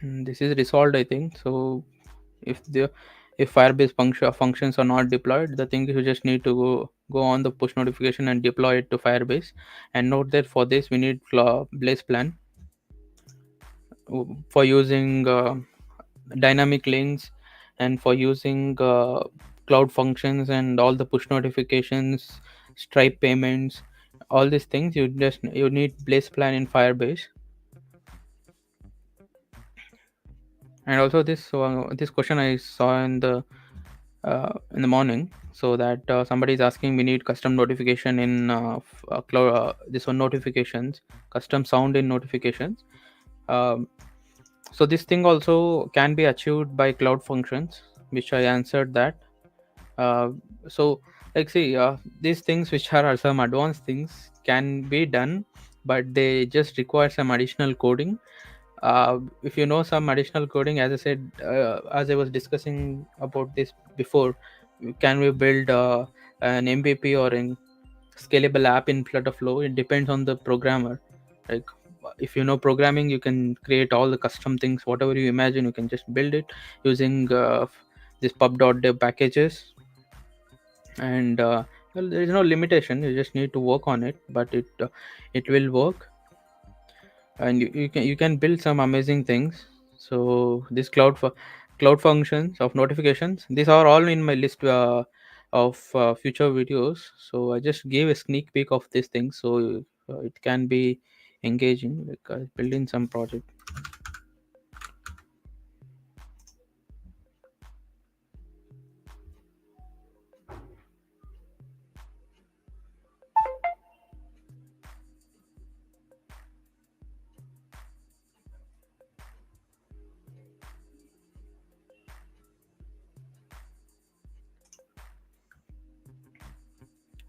This is resolved, I think. So if the if Firebase functions are not deployed, the thing is you just need to go on the push notification and deploy it to Firebase. And note that for this we need Blaze plan for using dynamic links, and for using cloud functions and all the push notifications, Stripe payments, all these things. You need Blaze plan in Firebase. And also this question I saw in the morning, so that somebody is asking, we need custom notification in cloud, this one notifications, custom sound in notifications. um, so this thing also can be achieved by cloud functions, which I answered that. uh, so, like, see, these things which are some advanced things can be done, but they just require some additional coding. If you know some additional coding, as I said, as I was discussing about this before, can we build an MVP or a scalable app in FlutterFlow? It depends on the programmer. Like, if you know programming, you can create all the custom things, whatever you imagine, you can just build it using this pub.dev packages. And well, there is no limitation, you just need to work on it, but it will work. And you can build some amazing things. So this cloud functions of notifications, these are all in my list of future videos. So I just gave a sneak peek of these things, so it can be engaging, like building some project.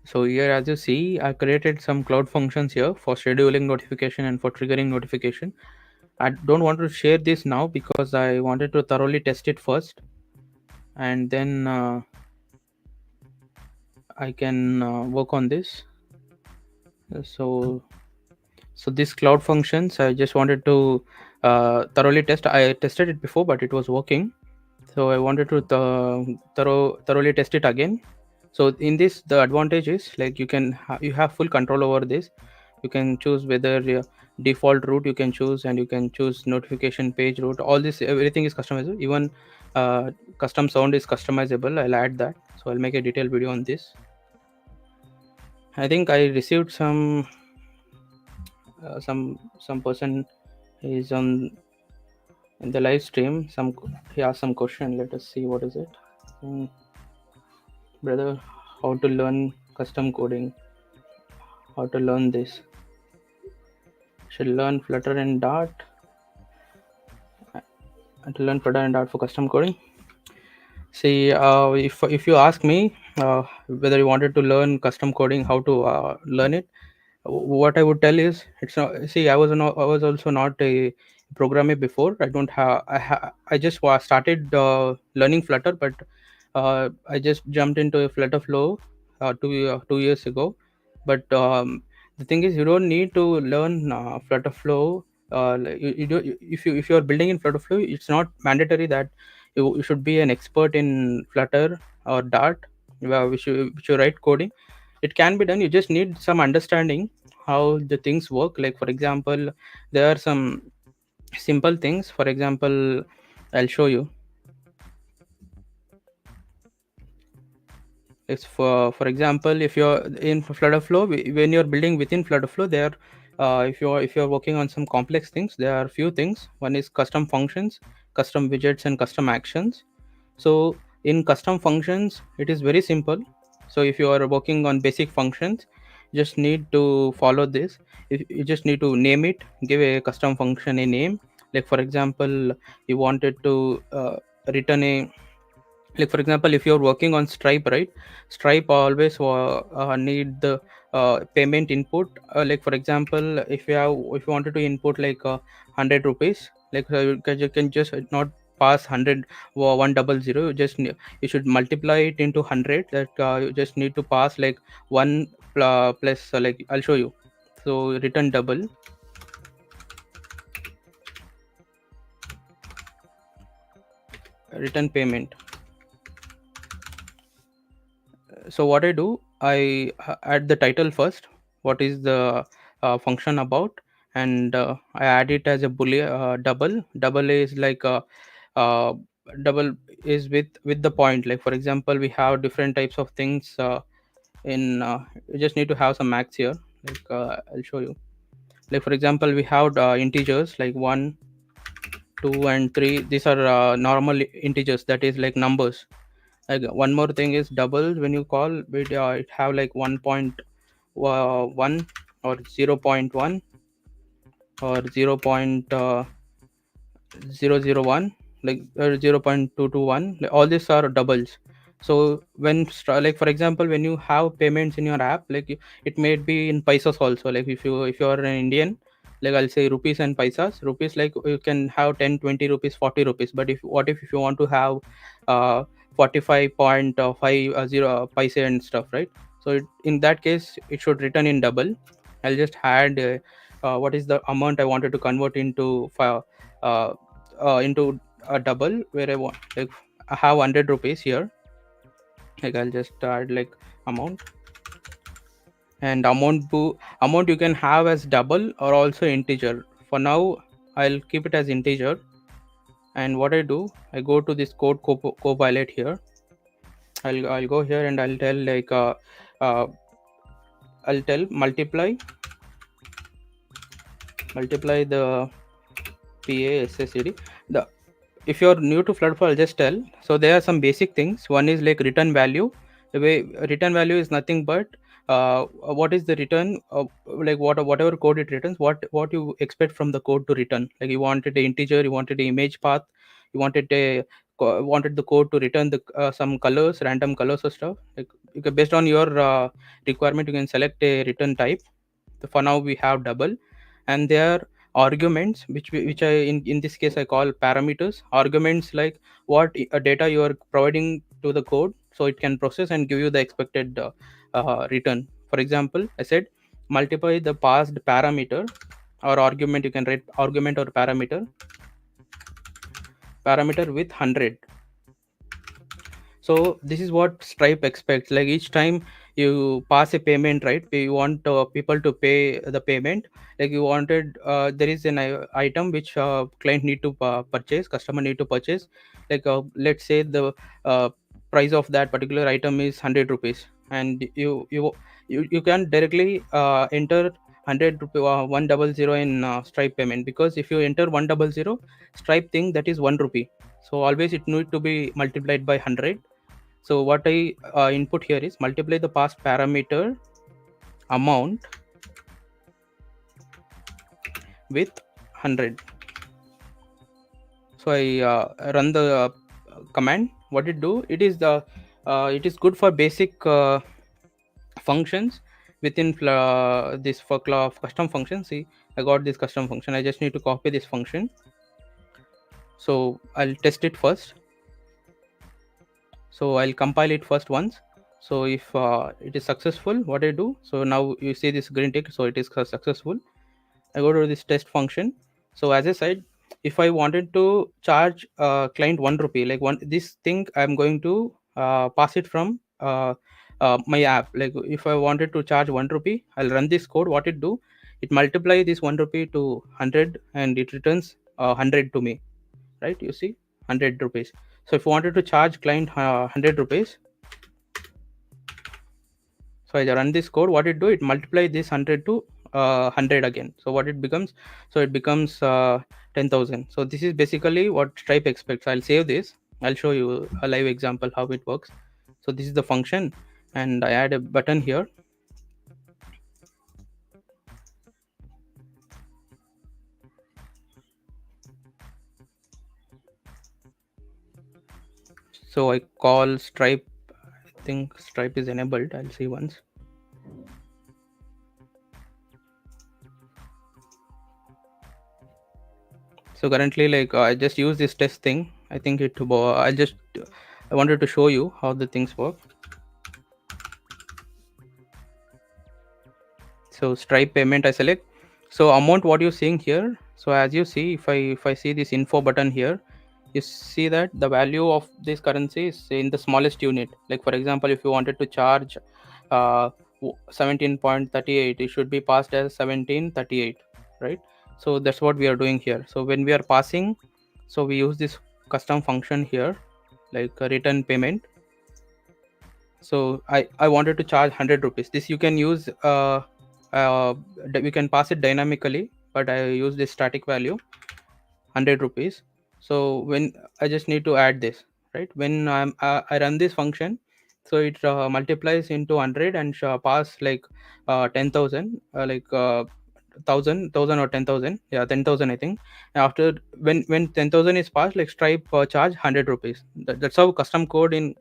So here, as you see, I created some cloud functions here for scheduling notification and for triggering notification. I don't want to share this now because I wanted to thoroughly test it first, and then I can work on this. So these cloud functions, I just wanted to thoroughly test. I tested it before, but it was working. So I wanted to thoroughly test it again. So in this, the advantage is, like, you have full control over this. You can choose whether default route you can choose, and you can choose notification page route. All this, everything is customizable. Even custom sound is customizable. I'll add that. So I'll make a detailed video on this. I think I received some person is on in the live stream. He asked some question. Let us see what is it. Hmm. Brother, how to learn custom coding? How to learn this? Should learn Flutter and Dart. To learn Flutter and Dart for custom coding. See, if you ask me whether you wanted to learn custom coding, how to learn it, what I would tell is, it's not. See, I was also not a programmer before. I don't have. I just started learning Flutter, but I just jumped into a FlutterFlow 2 years ago. But the thing is, you don't need to learn FlutterFlow. If you are building in FlutterFlow, it's not mandatory that you should be an expert in Flutter or Dart, which you write coding. It can be done. You just need some understanding how the things work. Like, for example, there are some simple things. For example, I'll show you. It's for example, if you're in FlutterFlow, when you're building within FlutterFlow, there if you're working on some complex things, there are few things. One is custom functions, custom widgets, and custom actions. So in custom functions, it is very simple. So if you are working on basic functions, just need to follow this. You just need to name it, give a custom function a name. Like for example, you wanted to return a, like for example, if you're working on Stripe, right? Stripe always need the payment input. Like for example, if you wanted to input like 100 rupees, like you can just not pass 100 or 100. You should multiply it into 100. That you just need to pass like one plus like I'll show you. So return double, return payment. So what I do, I add the title first. What is the function about? And I add it as a boolean. Double is like uh, double is with the point. Like for example, we have different types of things in you just need to have some max here. Like I'll show you. Like for example, we have integers like 1, 2 and 3. These are normal integers, that is like numbers. Like one more thing is double. When you call it have like 1.1 or 0.1 or 0.001, like 0.221, like all these are doubles. So like for example, when you have payments in your app, like it may be in paisas also. Like if you are an Indian, like I'll say rupees and paisas. Rupees, like you can have 10, 20 rupees, 40 rupees. But if you want to have 45.50 paise and stuff, right? So in that case it should return in double. I'll just add what is the amount I wanted to convert uh, into a double, where I want, like I have 100 rupees here. Like I'll just add like amount, and amount you can have as double or also integer. For now I'll keep it as integer. And what I do, I go to this code copilot here. I'll go here and I'll tell like uh, I'll tell multiply the PASSED. The If you're new to FlutterFlow, I'll just tell. So there are some basic things. One is like return value. The way return value is nothing but what is the return, like whatever code it returns, what you expect from the code to return. Like you wanted an integer, you wanted an image path, you wanted the code to return the some colors, random colors or stuff. Like based on your requirement, you can select a return type. So for now we have double, and there are arguments which I in this case I call parameters. Arguments like what data you are providing to the code, so it can process and give you the expected return. For example, I said multiply the passed parameter or argument. You can write argument or parameter with 100. So this is what Stripe expects. Like each time you pass a payment, right? You want people to pay the payment. Like you wanted, there is an item which client need to purchase, customer need to purchase. Like let's say the uh, price of that particular item is 100 rupees, and you can directly enter 100 rupee 100 in Stripe payment, because if you enter 100, Stripe think that is 1 rupee. So always it need to be multiplied by 100. So what I input here is multiply the passed parameter amount with 100. So I run the command. What it do, it is good for basic functions within this for custom function. See, I got this custom function. I just need to copy this function. So I'll test it first. So I'll compile it first once. So if it is successful, what I do, so now you see this green tick, so it is successful. I go to this test function. So as I said, if I wanted to charge client 1 rupee, like this thing I'm going to pass it from my app. Like if I wanted to charge 1 rupee, I'll run this code. What it do, it multiply this 1 rupee to 100 and it returns 100 to me, right? You see 100 rupees. So if you wanted to charge client 100 rupees, so I run this code. What it do, it multiply this 100 to 100 again. So what it becomes, so it becomes 10,000. So this is basically what Stripe expects. I'll save this. I'll show you a live example how it works. So this is the function, and I add a button here. So I call Stripe. I think Stripe is enabled. I'll see once. So currently, like I just use this test thing. I think I wanted to show you how the things work. So Stripe payment I select. So amount what you're seeing here. So as you see, if I see this info button here, you see that the value of this currency is in the smallest unit. Like for example, if you wanted to charge 17.38, it should be passed as 1738, right? So that's what we are doing here. So when we are passing, so we use this custom function here, like a return payment. So I wanted to charge 100 rupees. This you can use we can pass it dynamically, but I use this static value 100 rupees. So when I just need to add this, right? When I run this function, so it multiplies into 100 and pass like 10,000, like 1,000 or 10,000. Yeah, 10,000 I think. After when 10,000 is passed, like Stripe charge 100 rupees. That's how custom code in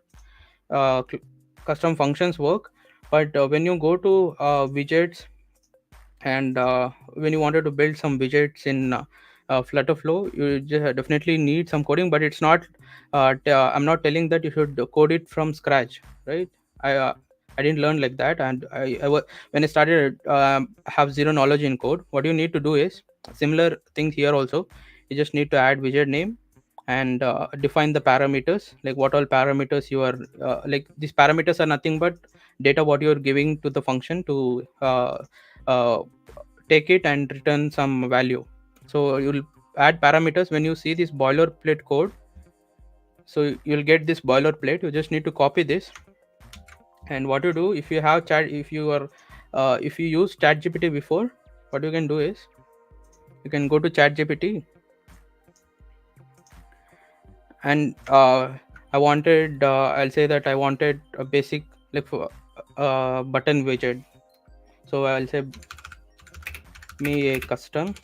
uh, cl- custom functions work. But when you go to widgets, and when you wanted to build some widgets in FlutterFlow, you just definitely need some coding, but it's not I'm not telling that you should code it from scratch, right? I didn't learn like that, and when I started have zero knowledge in code. What you need to do is similar things here also. You just need to add widget name and define the parameters, like what all parameters you are like these parameters are nothing but data what you're giving to the function to uh, take it and return some value. So you'll add parameters. When you see this boilerplate code, so you'll get this boilerplate. You just need to copy this, and what you do, if you have chat, if you use ChatGPT before, what you can do is you can go to ChatGPT, and I'll say that I wanted a basic, like for button widget. So I'll say me a custom.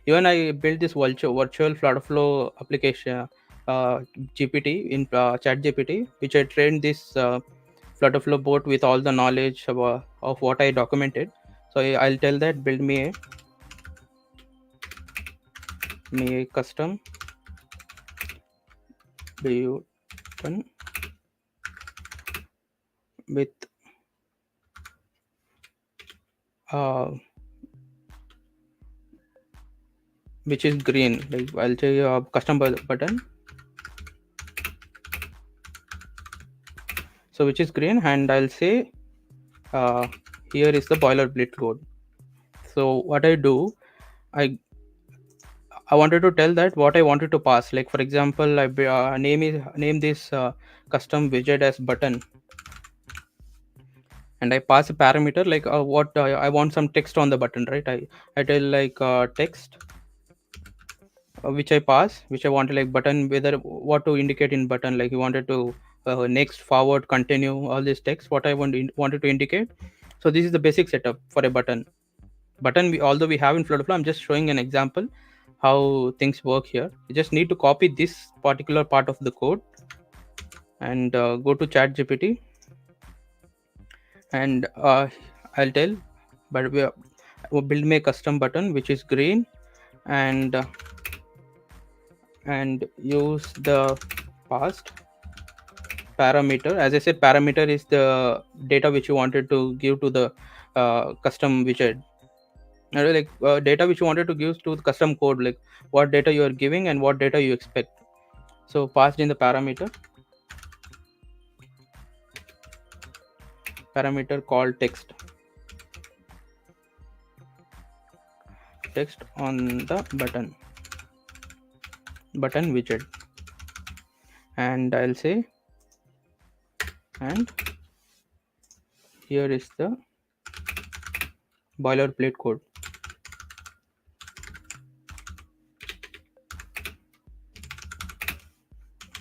Even I built this virtual FlutterFlow application, GPT in ChatGPT, which I trained this FlutterFlow bot with all the knowledge of what I documented. So I'll tell that build me a custom button with uh, which is green. Like I'll say custom button, so which is green, and I'll say uh, here is the boilerplate code. So what I do, I wanted to tell that what I wanted to pass. Like for example, I name this custom widget as button, and I pass a parameter like what I want some text on the button, right? I tell like text which I pass, which I wanted like button, whether what to indicate in button, like you wanted to next, forward, continue, all this text what I wanted to indicate. So this is the basic setup for a button. Although we have in FlutterFlow, I'm just showing an example how things work here. You just need to copy this particular part of the code and go to ChatGPT, and I'll tell, but we'll build me a custom button which is green, and use the past parameter. As I said, parameter is the data which you wanted to give to the custom widget. Like data which you wanted to give to the custom code, like what data you are giving and what data you expect. So passed in the parameter called text on the button widget, and I'll say, and here is the boilerplate code.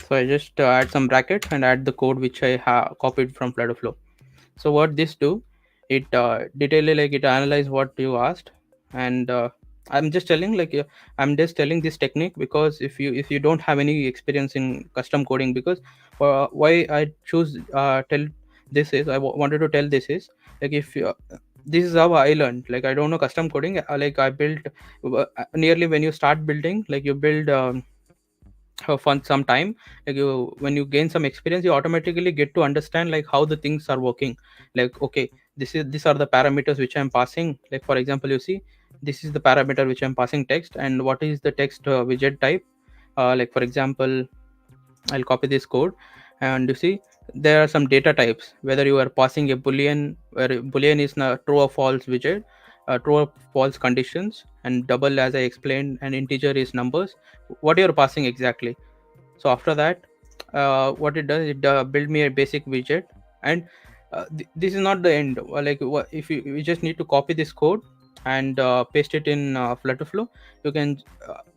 So I just add some brackets and add the code which I have copied from FlutterFlow. So what this do, it detailedly, like it analyze what you asked, and I'm just telling like I'm just telling this technique because if you don't have any experience in custom coding, because why I choose tell this is wanted to tell this is like if you, this is how I learned. Like I don't know custom coding. Like I built nearly when you start building, like you build for some time, like you when you gain some experience, you automatically get to understand like how the things are working. Like okay, these are the parameters which I'm passing. Like for example, you see this is the parameter which I'm passing text, and what is the text widget type. Like for example, I'll copy this code, and you see there are some data types, whether you are passing a boolean, where boolean is true or false widget, true or false conditions, and double, as I explained, and integer is numbers, what you're passing exactly. So after that, what it does, it build me a basic widget. And this is not the end. Like if you just need to copy this code and paste it in FlutterFlow. You can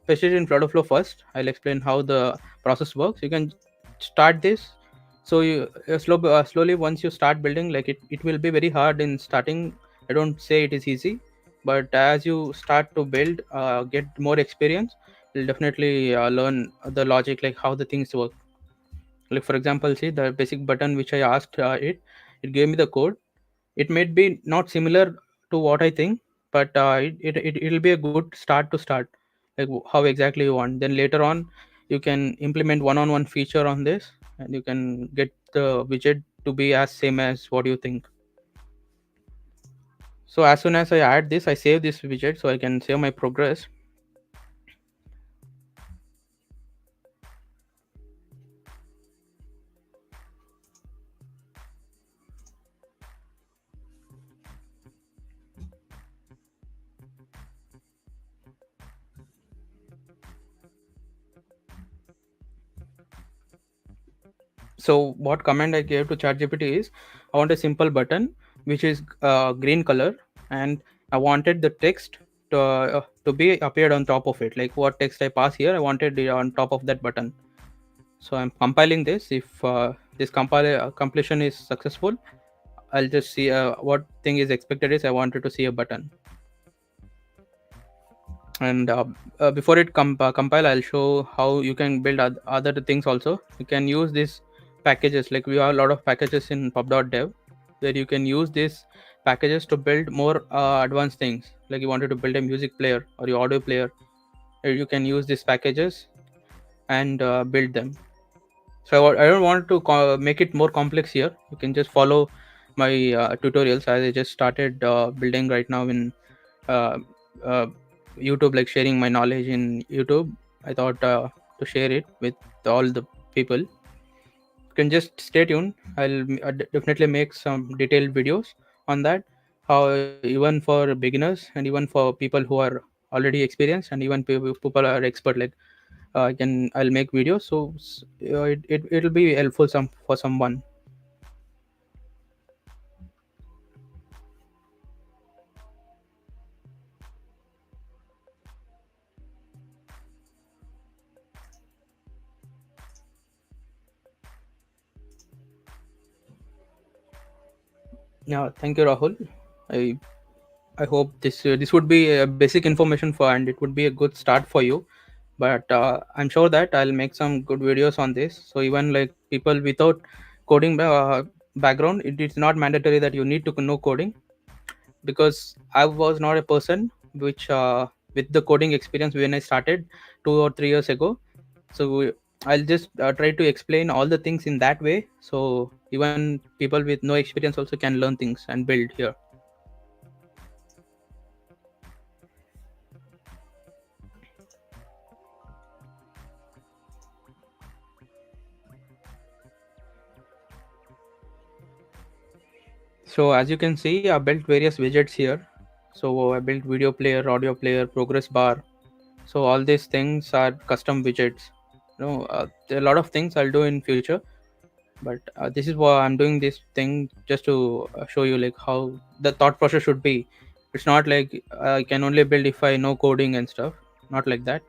paste it in FlutterFlow first. I'll explain how the process works. You can start this. So you slowly, once you start building, like it will be very hard in starting. I don't say it is easy, but as you start to build, get more experience, you'll definitely learn the logic, like how the things work. Like for example, see the basic button which I asked it gave me the code. It may be not similar to what I think, but it'll be a good start to start, like how exactly you want. Then later on, you can implement one-on-one feature on this, and you can get the widget to be as same as what you think. So as soon as I add this, I save this widget so I can save my progress. So what command I gave to ChatGPT is, I want a simple button which is green color, and I wanted the text to be appeared on top of it. Like what text I pass here, I wanted it on top of that button. So I'm compiling this. If this completion is successful, I'll just see what thing is expected is I wanted to see a button. And before it compile, I'll show how you can build other things also. You can use these packages. Like we have a lot of packages in pub.dev, where you can use these packages to build more advanced things. Like you wanted to build a music player or your audio player, you can use these packages and build them. So I don't want to make it more complex here. You can just follow my tutorials as I just started building right now in uh, uh, YouTube, like sharing my knowledge in YouTube. I thought to share it with all the people. You can just stay tuned. I'll definitely make some detailed videos on that. How even for beginners and even for people who are already experienced, and even people are expert, like I'll make videos. So it'll be helpful some for someone. Yeah, thank you, Rahul. I i hope this would be a basic information for, and it would be a good start for you. But I'm sure that I'll make some good videos on this. So even like people without coding background, it is not mandatory that you need to know coding, because I was not a person which with the coding experience when I started 2 or 3 years ago. So I'll just try to explain all the things in that way, so even people with no experience also can learn things and build here. So as you can see, I built various widgets here. So I built video player, audio player, progress bar. So all these things are custom widgets. There are a lot of things I'll do in future, but this is why I'm doing this thing, just to show you like how the thought process should be. It's not like I can only build if I know coding and stuff. Not like that.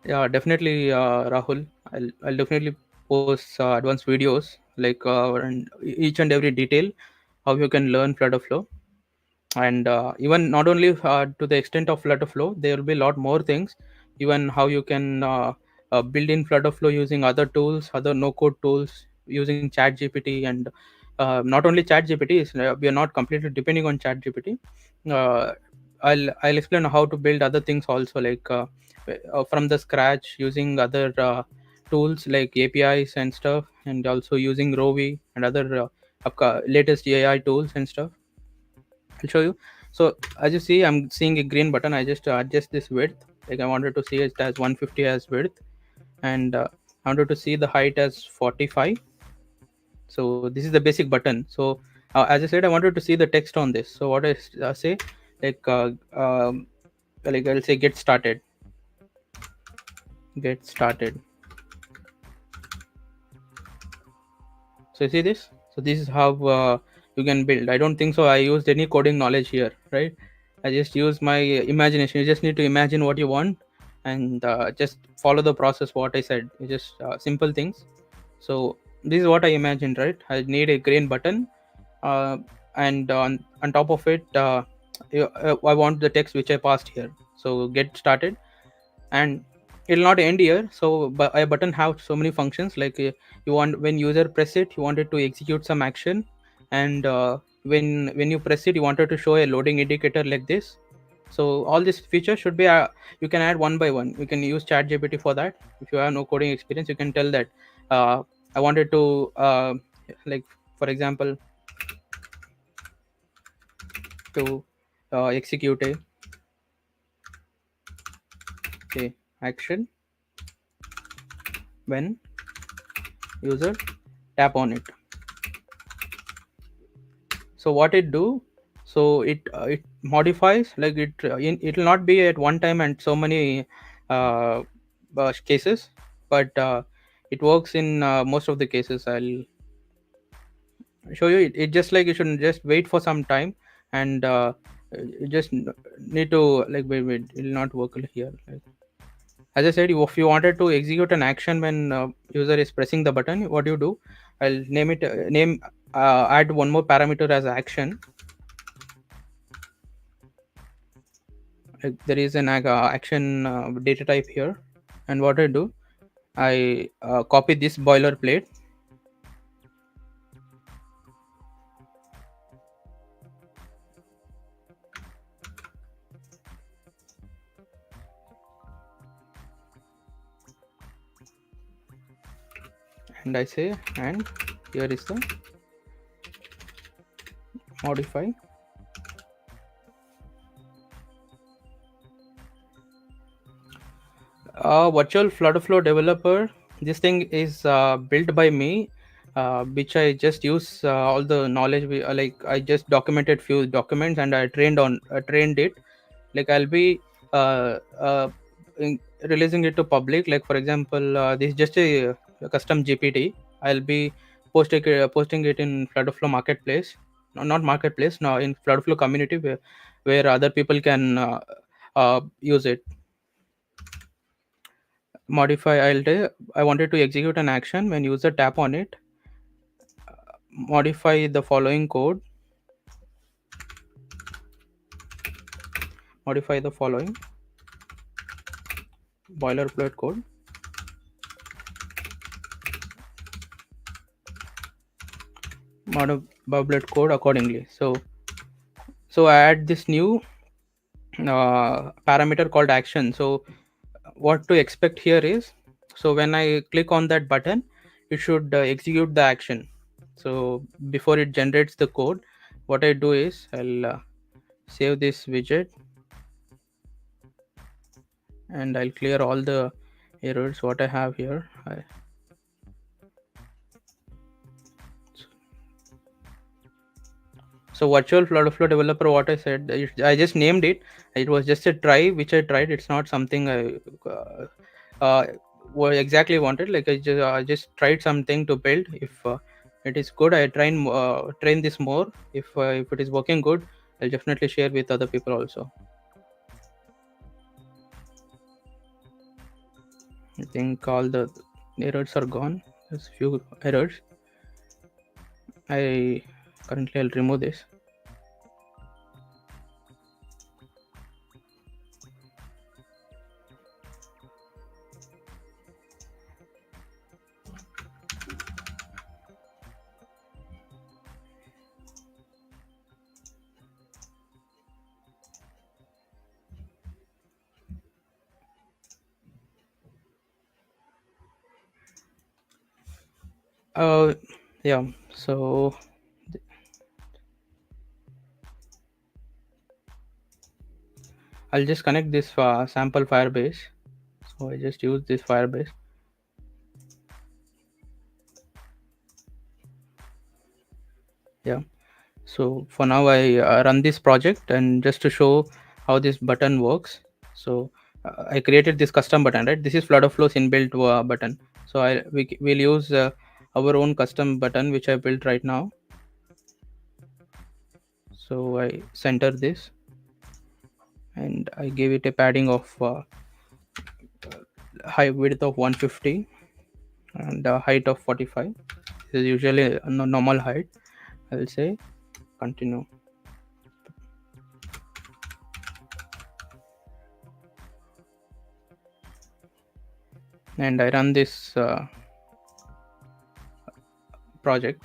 Yeah, definitely, Rahul. I'll definitely post advanced videos, like and each and every detail. how you can learn FlutterFlow. And even not only to the extent of FlutterFlow, there will be a lot more things. Even how you can build in FlutterFlow using other tools, other no-code tools, using ChatGPT. And not only ChatGPT, we are not completely depending on ChatGPT. uh, I'll explain how to build other things also, like from the scratch, using other tools like APIs and stuff, and also using Rovi and other latest AI tools and stuff. I'll show you. So as you see, I'm seeing a green button. I just adjust this width. Like I wanted to see it as 150 as width, and I wanted to see the height as 45. So this is the basic button. So as I said, I wanted to see the text on this. So what I say, like like I'll say get started. Get started. So you see this. So this is how you can build. I don't think so I used any coding knowledge here, right? I just use my imagination. You just need to imagine what you want, and just follow the process what I said. It's just simple things. So this is what I imagined, right? I need a green button, uh, and on top of it, I want the text which I passed here. So get started. And it'll not end here. So but a button have so many functions, like you want, when user press it, you wanted to execute some action. And when you press it, you wanted to show a loading indicator like this. So all these features should be you can add one by one. You can use ChatGPT for that. If you have no coding experience, you can tell that I wanted to like, for example, to execute a action when user tap on it. So what it do, so it modifies, like it will not be at one time and so many uh, cases, but it works in most of the cases. I'll show you it, just like you should just wait for some time. And you just need to, like, wait, it will not work here. Like, as I said, if you wanted to execute an action when user is pressing the button, what you do, I'll name it add one more parameter as action. Like there is an action data type here. And what I do, I copy this boilerplate, and I say, and here is the modify virtual FlutterFlow developer. This thing is built by me, which I just use all the knowledge. Like I just documented few documents, and I trained it. Like I'll be uh, uh, releasing it to public. Like for example, this is just a custom GPT. I'll be posting it in FlutterFlow marketplace. No, not marketplace. No, in FlutterFlow community, where other people can use it. Modify, I wanted to execute an action when user tap on it. Modify the following code. Modify the following boilerplate code. Boilerplate code accordingly. So I add this new parameter called action. So what to expect here is, so when I click on that button, it should execute the action. So before it generates the code, what I do is I'll save this widget, and I'll clear all the errors what I have here. So virtual FlutterFlow developer, what I said, I just named it. It was just a try which I tried. It's not something I what exactly wanted. Like I just tried something to build. If it is good, I train this more. If it is working good, I'll definitely share with other people also. I think all the errors are gone. There's few errors. I Currently I'll remove this. Yeah, so I'll just connect this sample Firebase. So I just use this Firebase. Yeah, so for now I run this project, and just to show how this button works. So I created this custom button, right? This is FlutterFlow's inbuilt button. So we'll use our own custom button which I built right now. So I center this, and I give it a padding of high width of 150 and height of 45. This is usually a normal height. I'll say continue. And I run this project.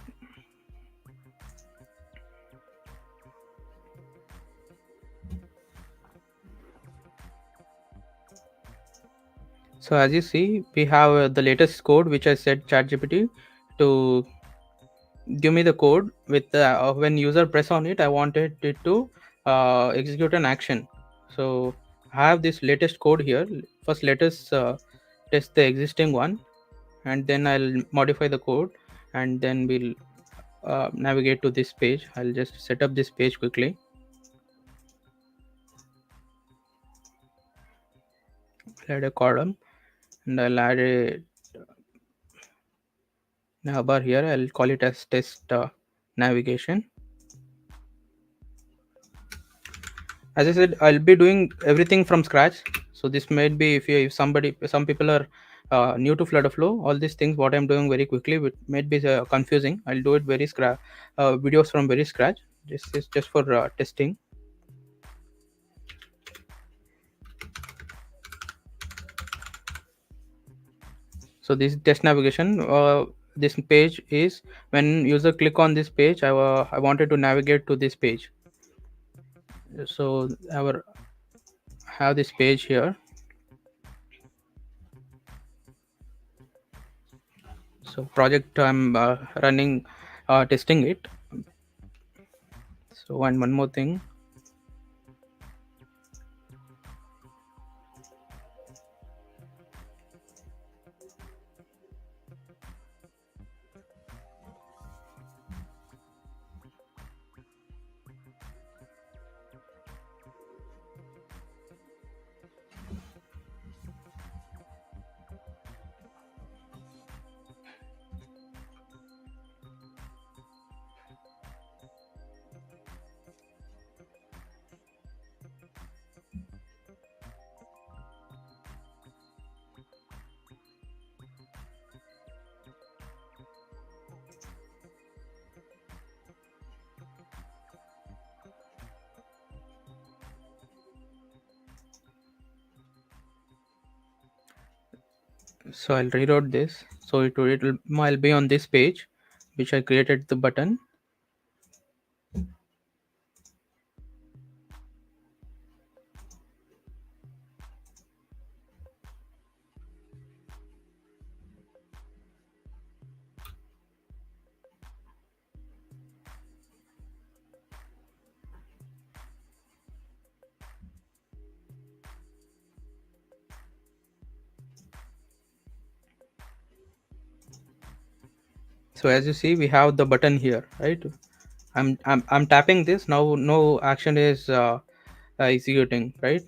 So as you see, we have the latest code which I set ChatGPT to give me the code with when user press on it, I wanted it to execute an action. So I have this latest code here. First let us test the existing one, and then I'll modify the code, and then we'll navigate to this page. I'll just set up this page quickly. I'll add a column, and I'll add a navbar here. I'll call it as test navigation. As I said, I'll be doing everything from scratch. So this might be, if some people are new to FlutterFlow, all these things what I'm doing very quickly, it might be confusing. I'll do it very videos from very scratch. This is just for testing. So this test navigation, this page is when user click on this page, I wanted to navigate to this page. So have this page here. So project I'm running, testing it. So, and one more thing. So I'll reload this. So I'll be on this page which I created the button. So as you see, we have the button here, right? I'm tapping this now. No action is executing, right?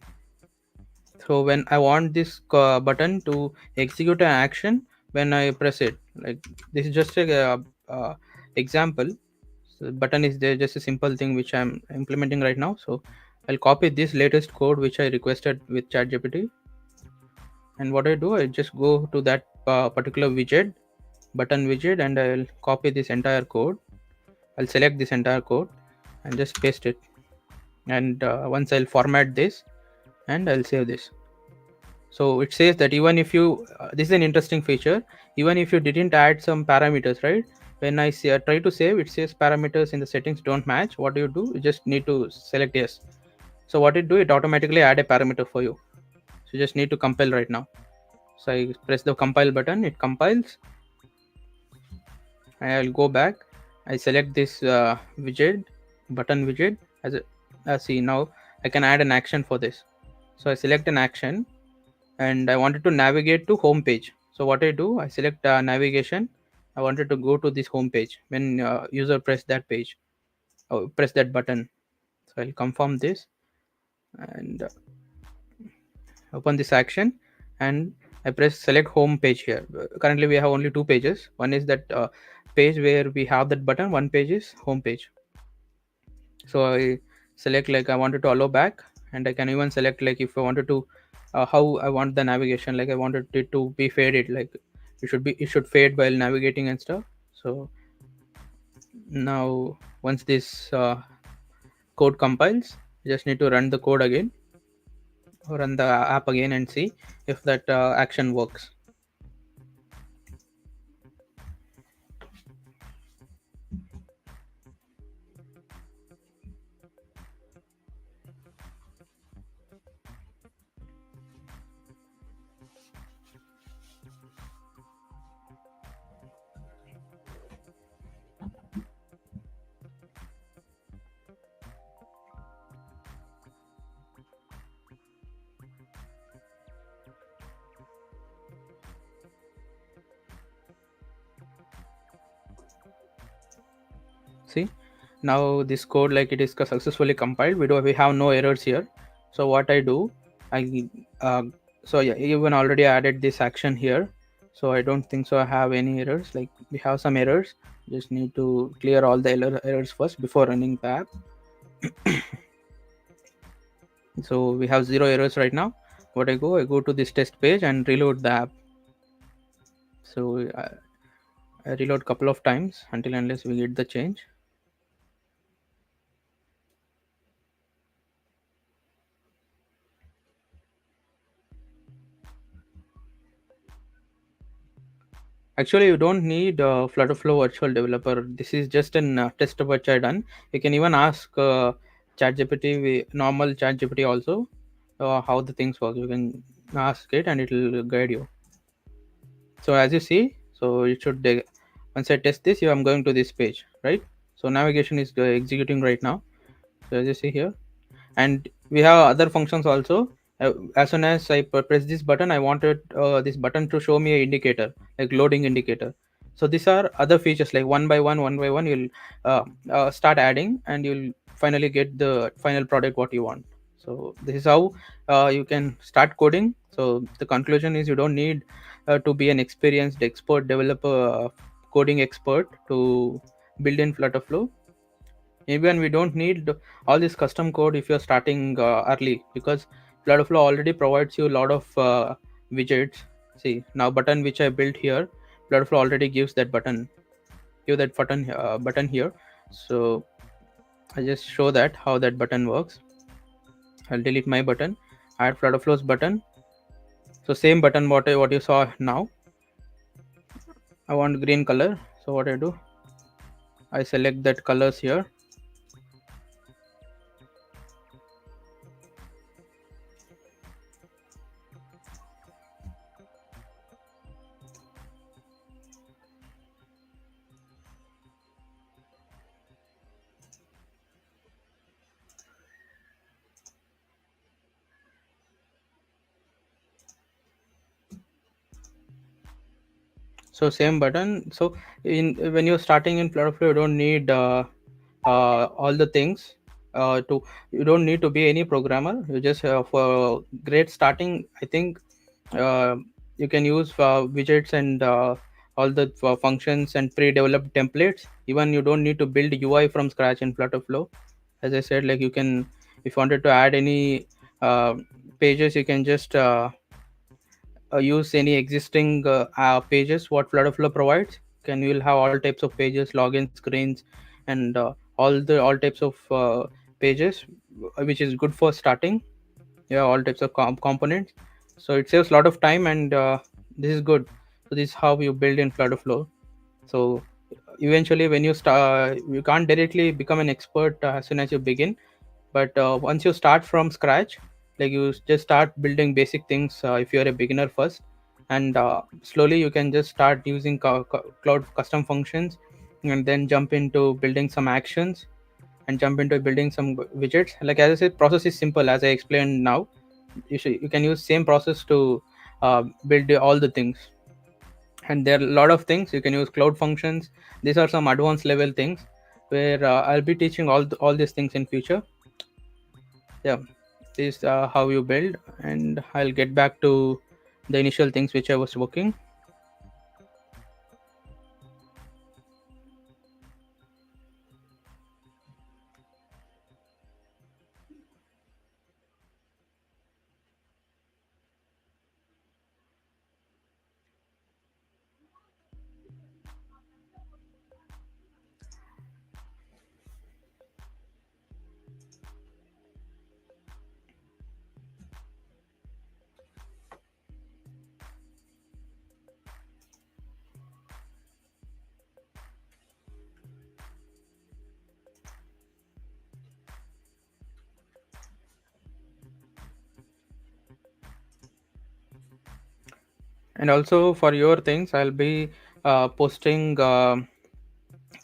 So when I want this button to execute an action, when I press it, like this is just a example. So button is there, just a simple thing which I'm implementing right now. So I'll copy this latest code which I requested with ChatGPT, and what I do, I just go to that particular widget, button widget, and I'll copy this entire code, I'll select this entire code and just paste it. And once I'll format this and I'll save this. So it says that even if you this is an interesting feature, even if you didn't add some parameters, right? When I say, try to save, it says parameters in the settings don't match. What do? You just need to select yes. So what it do, it automatically add a parameter for you. So you just need to compile right now. So I press the compile button, it compiles. I'll go back, I select this widget, button widget. See, now I can add an action for this. So I select an action and I wanted to navigate to home page. So what I do, I select navigation. I wanted to go to this home page when user press that page, press that button. So I'll confirm this and open this action, and I press select home page here. Currently we have only two pages. One is that page where we have that button, one page is home page. So I select like I wanted to allow back, and I can even select like if I wanted to how I want the navigation, like I wanted it to be faded, like it should fade while navigating and stuff. So now once this code compiles, you just need to run the code again, or run the app again and see if that action works. See, now this code, like it is successfully compiled. We have no errors here. So what I do, I so yeah, even already added this action here, so I don't think so I have any errors. Like we have some errors, just need to clear all the errors first before running the app. So we have 0 errors right now. What I go to this test page and reload the app. So I reload couple of times until unless we get the change. Actually, you don't need FlutterFlow Virtual Developer. This is just an test which I done. You can even ask ChatGPT, normal ChatGPT also, how the things work. You can ask it and it will guide you. So as you see, so it should once I test this, I'm going to this page, right? So navigation is executing right now. So as you see here, and we have other functions also. As soon as I press this button, I wanted this button to show me an indicator, like loading indicator. So these are other features, like one by one you'll start adding, and you'll finally get the final product what you want. So this is how you can start coding. So the conclusion is you don't need to be an experienced expert developer, coding expert to build in FlutterFlow. Even we don't need all this custom code if you're starting early, because FlutterFlow already provides you a lot of widgets. See, now button which I built here, FlutterFlow already gives that button, button here. So I just show that how that button works. I'll delete my button, add FlutterFlow's button. So same button what you saw now. I want green color. So what I do, I select that colors here. So same button. So in when you're starting in FlutterFlow, you don't need all the things to you don't need to be any programmer. You just for great starting, I think you can use widgets and all the functions and pre-developed templates. Even you don't need to build UI from scratch in FlutterFlow. As I said, like you can, if you wanted to add any pages, you can just use any existing pages what FlutterFlow provides. Can you'll have all types of pages, login screens, and all types of pages, which is good for starting. Yeah, all types of components. So it saves a lot of time, and this is good. So this is how you build in FlutterFlow. So eventually, when you start, you can't directly become an expert as soon as you begin, but once you start from scratch, like you just start building basic things if you're a beginner first, and slowly you can just start using cloud custom functions, and then jump into building some actions, and jump into building some widgets. Like as I said, process is simple as I explained now. You can use same process to build all the things. And there are a lot of things you can use cloud functions. These are some advanced level things where I'll be teaching all these things in future. Yeah, this is how you build, and I'll get back to the initial things which I was working. And also for your things, I'll be posting to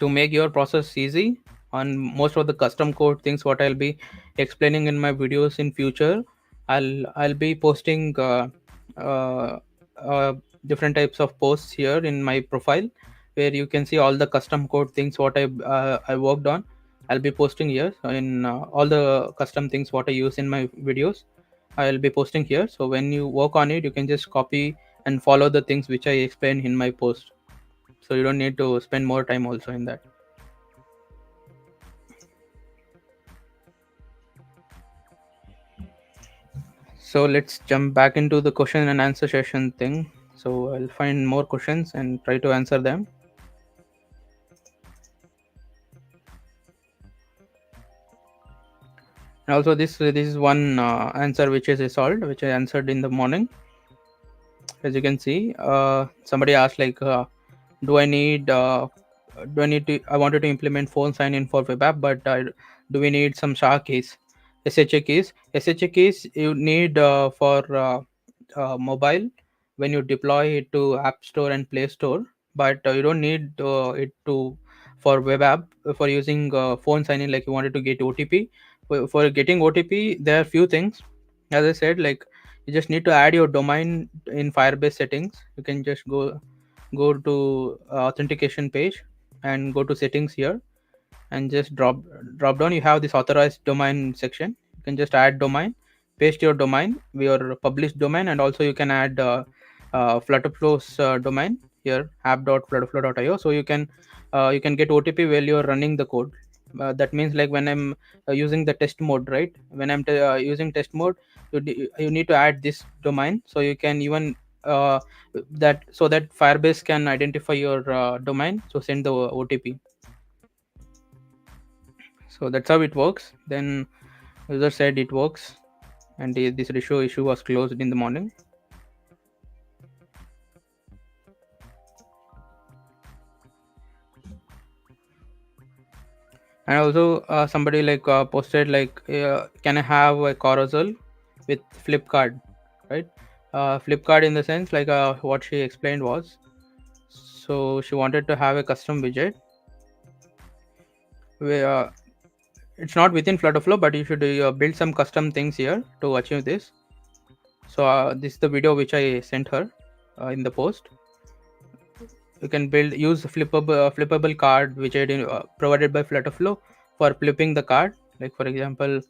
make your process easy on most of the custom code things what I'll be explaining in my videos in future. I'll be posting uh, uh, different types of posts here in my profile, where you can see all the custom code things what I worked on. I'll be posting here in all the custom things what I use in my videos. I'll be posting here, so when you work on it, you can just copy and follow the things which I explain in my post, so you don't need to spend more time also in that. So let's jump back into the question and answer session thing. So I'll find more questions and try to answer them. And also this is one answer which is solved, which I answered in the morning. As you can see, somebody asked like, do I need to? I wanted to implement phone sign in for web app, but do we need some SHA keys, SHA keys? SHA keys you need for mobile when you deploy it to App Store and Play Store, but you don't need it to for web app for using phone sign in. Like you wanted to get OTP. For getting OTP, there are few things. As I said, like you just need to add your domain in Firebase settings. You can just go to authentication page and go to settings here, and just drop down. You have this authorized domain section. You can just add domain, paste your domain, your published domain, and also you can add FlutterFlow's domain here, app.flutterflow.io. So you can get OTP while you're running the code. That means like when I'm using the test mode, right? When I'm using test mode, you need to add this domain, so you can even that so that Firebase can identify your domain, so send the OTP. So that's how it works. Then user said it works, and this issue was closed in the morning. And also somebody like posted like, can I have a carousel with Flipkart, right? Flipkart in the sense like what she explained was, so she wanted to have a custom widget where it's not within FlutterFlow, but you should build some custom things here to achieve this. So this is the video which I sent her in the post. You can use flippable card widget provided by FlutterFlow for flipping the card. Like for example,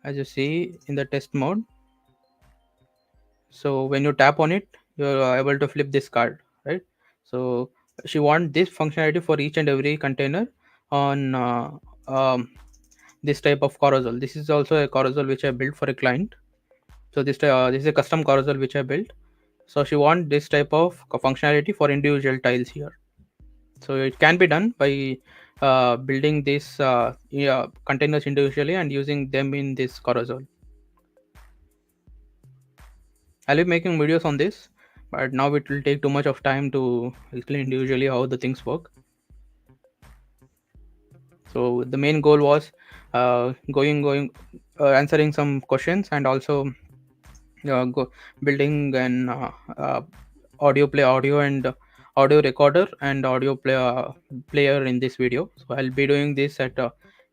as you see in the test mode, so when you tap on it, you're able to flip this card, right? So she want this functionality for each and every container on this type of carousel. This is also a carousel which I built for a client. So this is a custom carousel which I built. So she want this type of functionality for individual tiles here. So it can be done by building these containers individually and using them in this carousel. I'll be making videos on this, but now it will take too much of time to explain individually how the things work. So the main goal was going answering some questions, and also building an audio and audio recorder and audio player in this video. So I'll be doing this at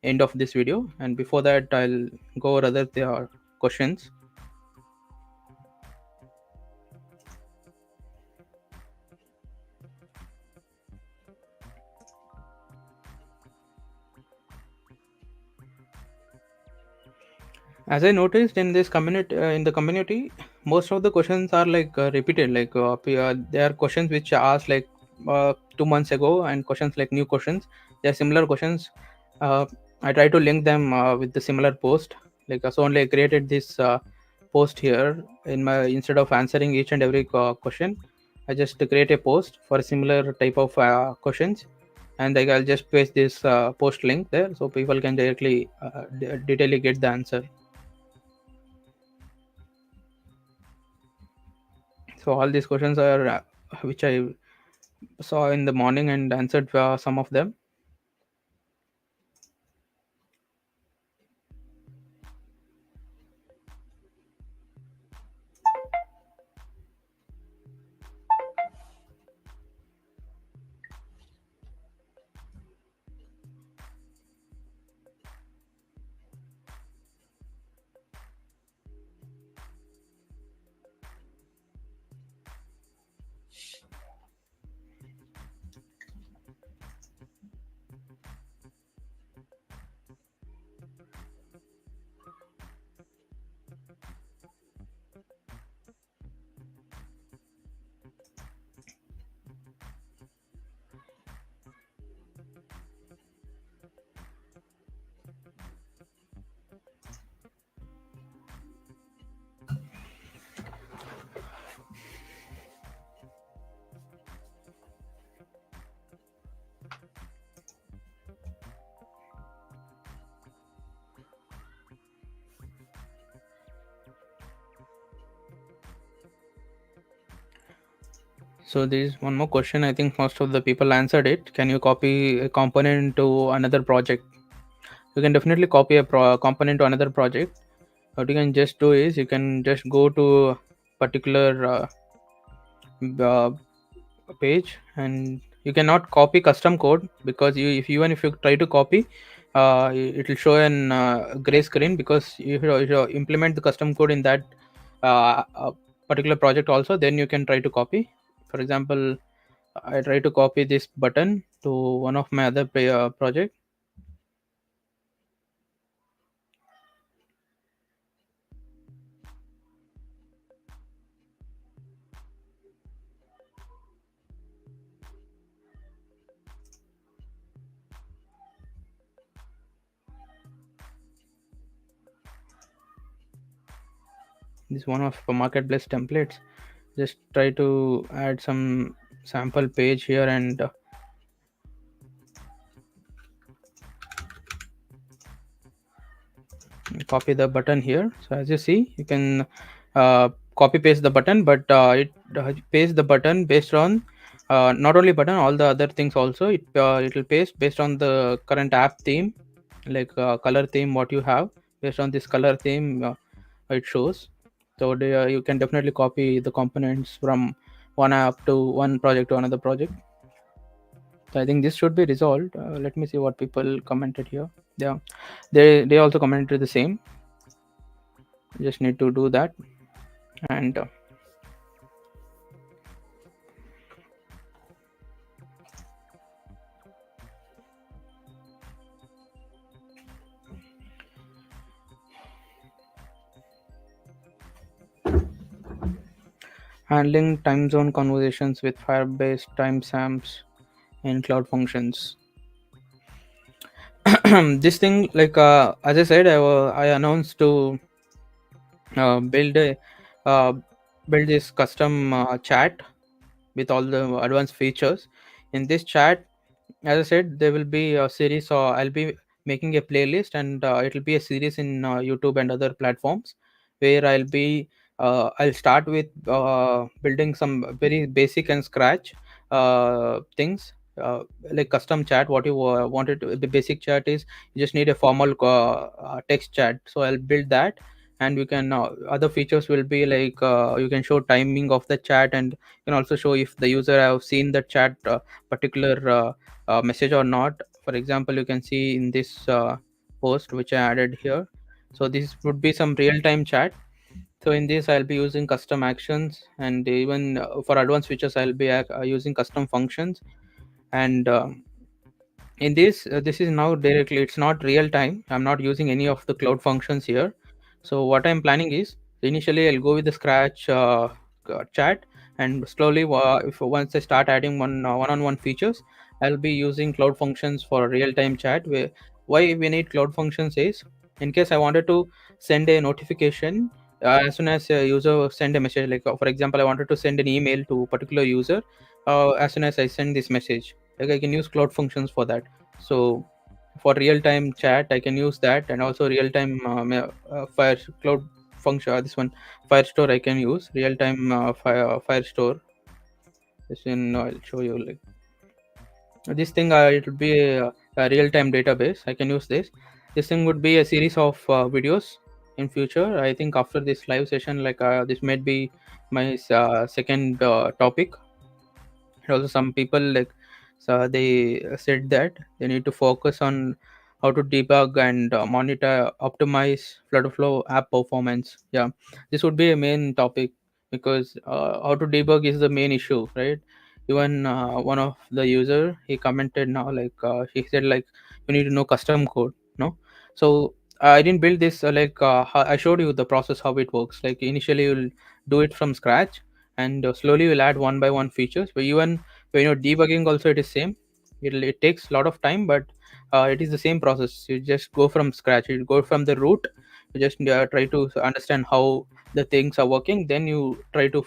end of this video, and before that I'll go over other questions. As I noticed in this community, in the community, most of the questions are like repeated. Like there are questions which are asked like 2 months ago, and questions like new questions. They are similar questions. Uh, I try to link them with the similar post. Like so, only I created this post here in my instead of answering each and every question. I just create a post for a similar type of questions, and like I'll just paste this post link there so people can directly detailedly get the answer. So all these questions are which I saw in the morning and answered some of them. So there is one more question. I think most of the people answered it. Can you copy a component to another project? You can definitely copy a component to another project. What you can just do is you can just go to particular uh, page, and you cannot copy custom code because you if even if you try to copy, it will show an gray screen because if you implement the custom code in that particular project also, then you can try to copy. For example, I try to copy this button to one of my other project. This one of marketplace templates. Just try to add some sample page here and copy the button here. So as you see, you can copy paste the button, but it paste the button based on not only button, all the other things also. It will paste based on the current app theme, like color theme what you have. Based on this color theme, it shows. So you can definitely copy the components from one app to one project to another project. So I think this should be resolved. Let me see what people commented here. Yeah, they also commented the same. Just need to do that. And handling time zone conversations with Firebase timestamps in Cloud Functions. This thing, like as I said, I announced to uh, build a uh, build this custom chat with all the advanced features. In this chat, As I said, there will be a series, or I'll be making a playlist, and it'll be a series in YouTube and other platforms, where I'll start with building some very basic and scratch things, like custom chat. What you wanted to, the basic chat is you just need a formal text chat, so I'll build that. And we can other features will be like you can show timing of the chat, and you can also show if the user have seen the chat particular message or not. For example, you can see in this post which I added here. So this would be some real-time chat. So in this, I'll be using custom actions, and even for advanced features, I'll be using custom functions. And in this is now directly, it's not real time, I'm not using any of the cloud functions here. So what I'm planning is, initially I'll go with the scratch chat, and slowly if once I start adding one-on-one features, I'll be using cloud functions for real time chat. Why we need cloud functions is, in case I wanted to send a notification as soon as a user send a message, like for example, I wanted to send an email to a particular user. As soon as I send this message, like I can use cloud functions for that. So for real time chat, I can use that, and also real time fire cloud function. This one, Firestore, I can use real time Firestore. This in I'll show you, like this thing. It will be a real time database. I can use this. This thing would be a series of videos in future. I think after this live session, like this might be my second topic. Also some people, like, so they said that they need to focus on how to debug and monitor, optimize FlutterFlow app performance. Yeah, this would be a main topic, because how to debug is the main issue, right? Even one of the user, he commented now, like he said, like, you need to know custom code, no? So I didn't build this I showed you the process how it works. Like initially you'll do it from scratch, and slowly you'll add one by one features. But even when you're debugging also, it is same. It takes a lot of time, but it is the same process. You just go from scratch, you go from the root. You just try to understand how the things are working, then you try to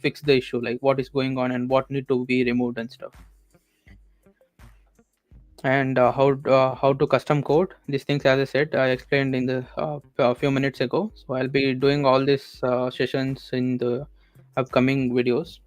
fix the issue, like what is going on and what need to be removed and stuff. And how to custom code these things, as I said, I explained in the a few minutes ago. So I'll be doing all these sessions in the upcoming videos.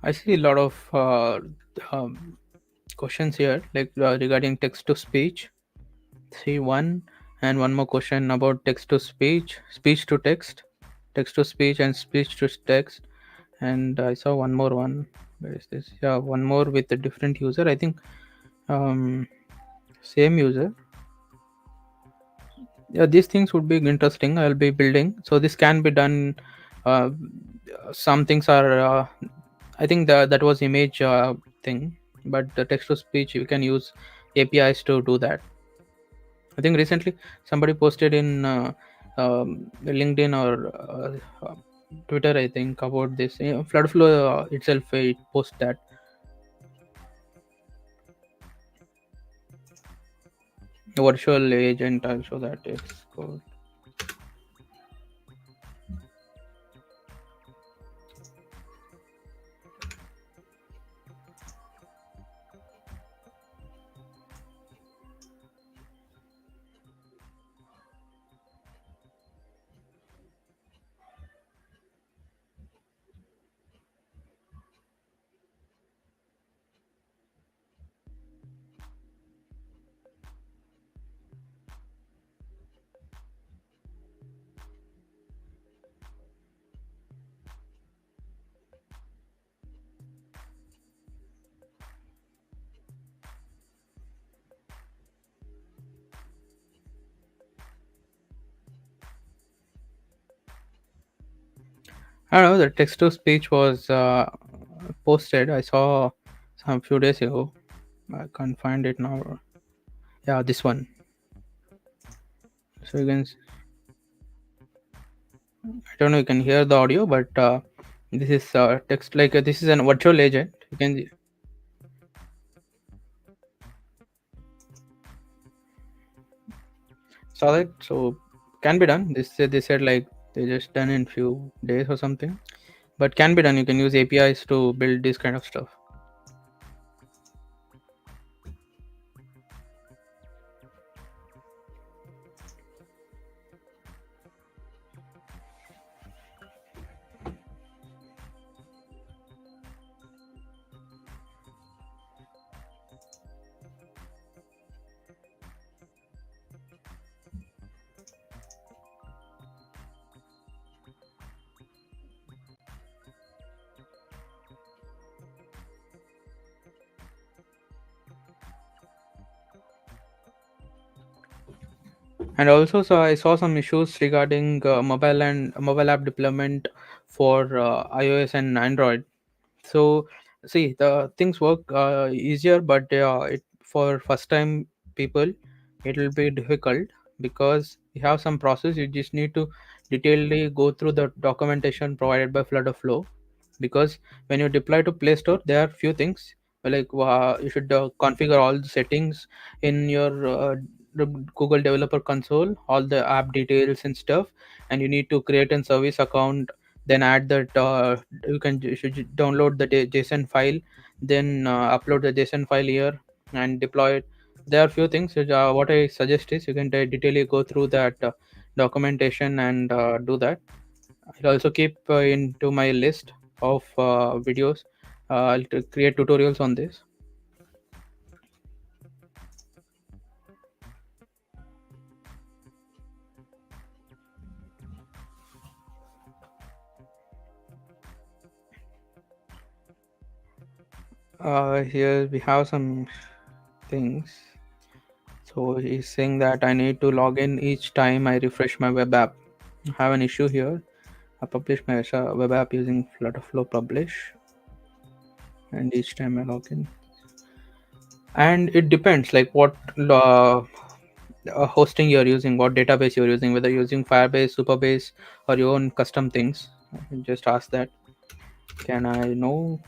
I see a lot of um, questions here, like regarding text to speech. See one, and one more question about text to speech, speech to text to speech, and speech to text. And I saw one more one. Where is this? Yeah, one more with a different user. I think um, same user. Yeah, these things would be interesting. I'll be building. So this can be done. Uh, some things are. I think that was image thing, but the text to speech you can use APIs to do that. I think recently somebody posted in LinkedIn or Twitter, I think, about this. FlutterFlow itself, it post that. Virtual agent also, that is called. I don't know. The text to speech was posted. I saw some few days ago. I can't find it now. Yeah, this one. So you can. I don't know. You can hear the audio, but this is text. Like this is an virtual agent. You can saw that. So can be done. They said like they just done in few days or something. But can be done. You can use APIs to build this kind of stuff. And also, so I saw some issues regarding mobile app deployment for iOS and Android. So see, the things work easier, but for first time people, it will be difficult because you have some process. You just need to detailedly go through the documentation provided by FlutterFlow, because when you deploy to Play Store, there are few things like you should configure all the settings in your Google Developer Console, all the app details and stuff, and you need to create a service account, then add that you should download the JSON file, then upload the JSON file here and deploy it. There are few things which, what I suggest is you can detailedly go through that documentation and do that. I'll also keep into my list of videos. I'll create tutorials on this. Here we have some things. So he's saying that I need to log in each time I refresh my web app. I have an issue here. I publish my web app using FlutterFlow publish, and each time I log in. And it depends like what hosting you're using, what database you're using, whether you're using Firebase, Superbase, or your own custom things. Just ask that. Can I know?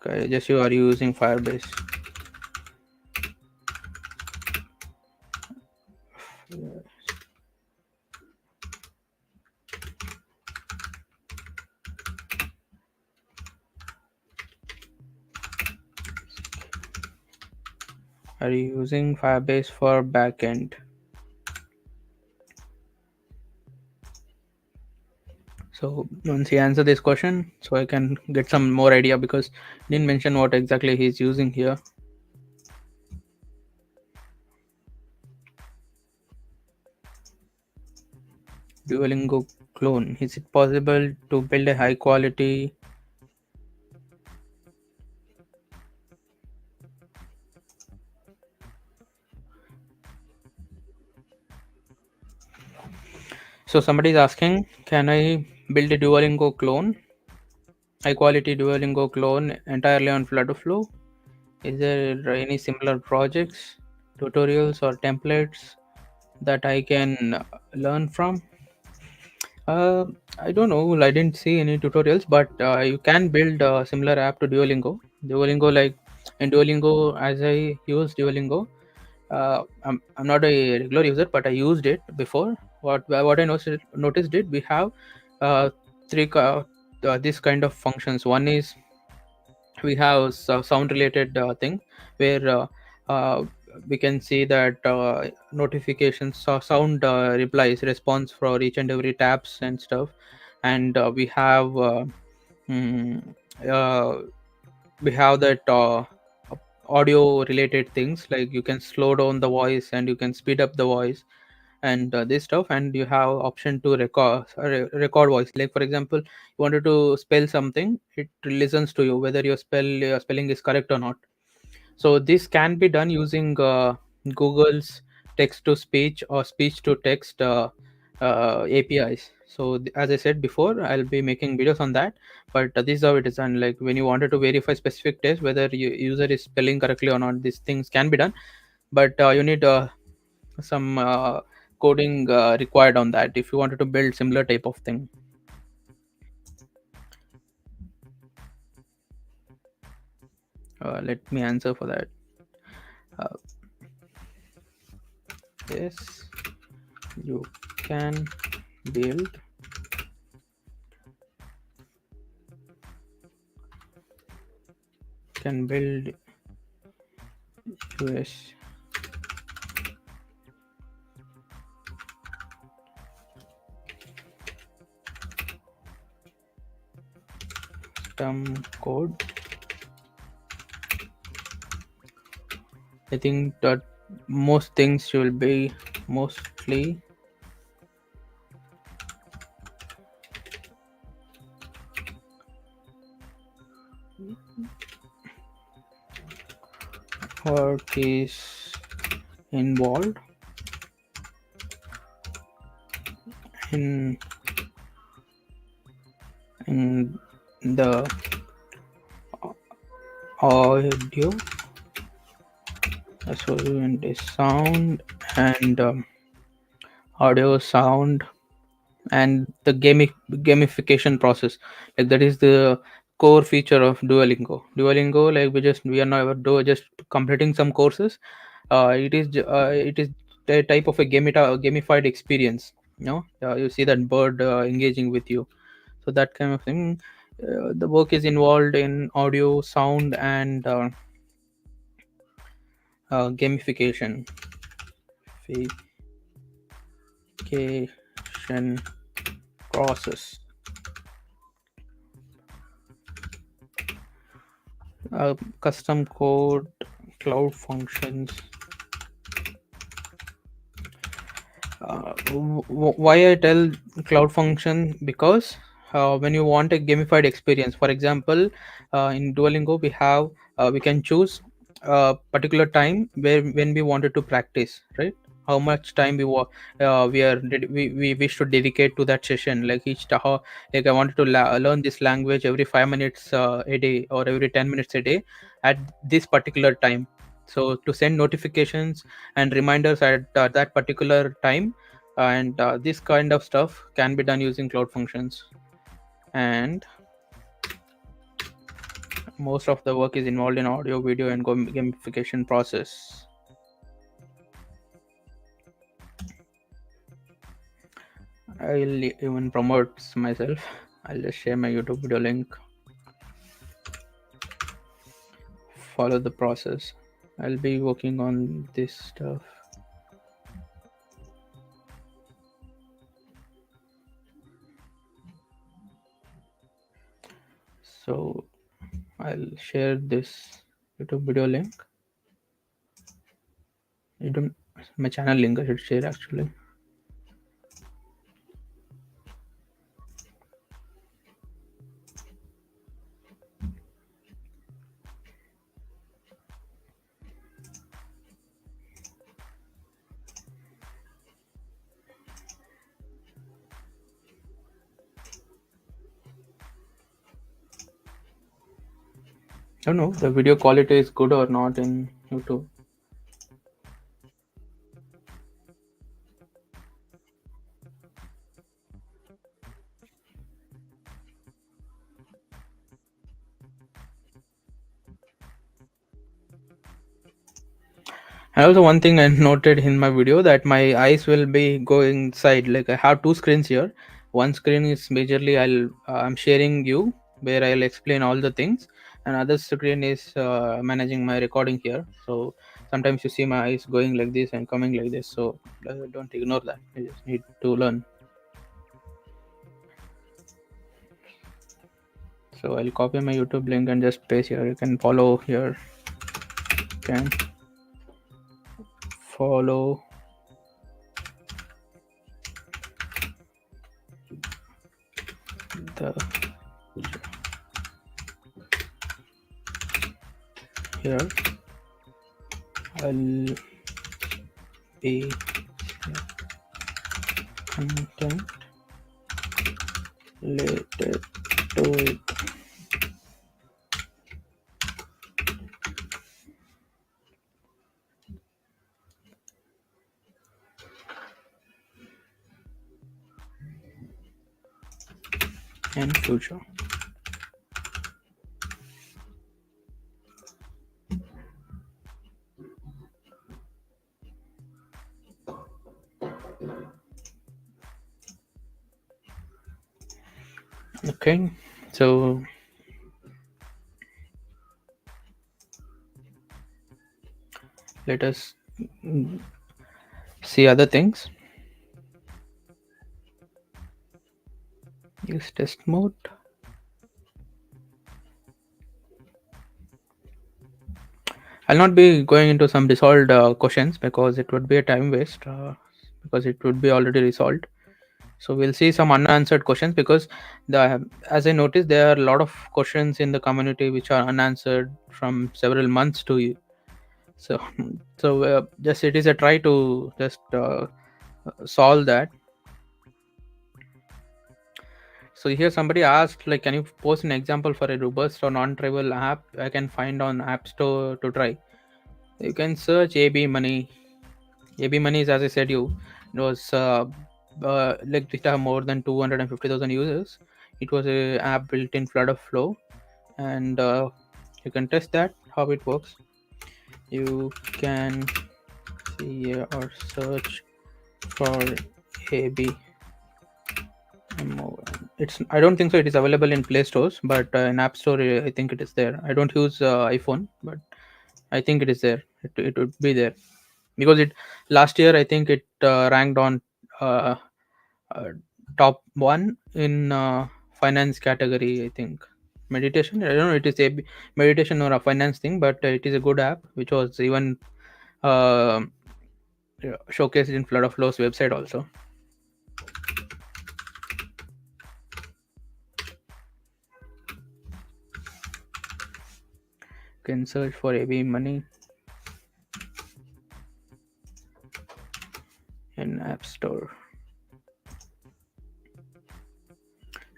Okay, just you are using Firebase. Are you using Firebase for backend? So once he answer this question, so I can get some more idea, because he didn't mention what exactly he's using here. Duolingo clone. Is it possible to build a high quality? So somebody is asking, can I build a Duolingo clone, high quality Duolingo clone entirely on FlutterFlow? Is there any similar projects, tutorials, or templates that I can learn from? Uh, I don't know. I didn't see any tutorials, but you can build a similar app to Duolingo. Duolingo, like in Duolingo, as I use Duolingo, I'm not a regular user, but I used it before. What I noticed it, we have uh, this kind of functions. One is we have sound related thing where uh, we can see that notifications, sound replies, response for each and every tabs and stuff. And mm, uh, we have that audio related things, like you can slow down the voice and you can speed up the voice and this stuff. And you have option to record voice, like for example, you wanted to spell something, it listens to you whether your spelling is correct or not. So this can be done using Google's text to speech or speech to text APIs. So as I said before, I'll be making videos on that. But this is how it is done. Like when you wanted to verify specific text whether user is spelling correctly or not, these things can be done. But you need some coding required on that if you wanted to build similar type of thing. Let me answer for that. uh, yes, you can build can build us custom code. I think that most things will be mostly work is involved in in the audio, so and the sound and audio, sound, and the gamification process. Like that is the core feature of Duolingo. Like we are not just completing some courses. It is a type of a gamified experience. You see that bird engaging with you, so that kind of thing. The work is involved in audio, sound, and gamification Gamification process. Custom code, cloud functions. Why I tell cloud function? Because when you want a gamified experience, for example, in Duolingo we can choose a particular time where when we wanted to practice, right? How much time we wish to dedicate to that session. Like like I wanted to learn this language every 5 minutes a day, or every 10 minutes a day at this particular time. So to send notifications and reminders at that particular time, and this kind of stuff can be done using cloud functions. And most of the work is involved in audio, video, and gamification process. I'll even promote myself. I'll just share my YouTube video link. Follow the process. I'll be working on this stuff. So I'll share this YouTube video link. You don't My channel link I should share actually. I don't know the video quality is good or not in YouTube. And also one thing I noted in my video that my eyes will be going side. Like I have two screens here. One screen is majorly I'm sharing you where I'll explain all the things, and other screen is managing my recording here. So sometimes you see my eyes going like this and coming like this. So don't ignore that. You just need to learn. So I'll copy my YouTube link and just paste here. You can follow here. Can follow the here. I'll be content related to it. In future. Okay, so let us see other things. Use test mode. I'll not be going into some resolved questions because it would be a time waste because it would be already resolved. So we'll see some unanswered questions because as I noticed there are a lot of questions in the community which are unanswered from several months to you. So just it is a try to just solve that. So here somebody asked like, can you post an example for a robust or non-trivial app I can find on App Store to try? You can search AB Money. AB Money is, as I said, it was like it have more than 250,000 users. It was a app built in FlutterFlow, and you can test that how it works. You can see here or search for AB. It's I don't think so. It is available in Play stores, but in App Store, I think it is there. I don't use iPhone, but I think it is there. It would be there because it last year I think it ranked on uh, uh, top one in finance category. I think meditation. I don't know. It is a meditation or a finance thing, but it is a good app which was even uh, showcased in FlutterFlow's website also. You can search for AB Money in App Store.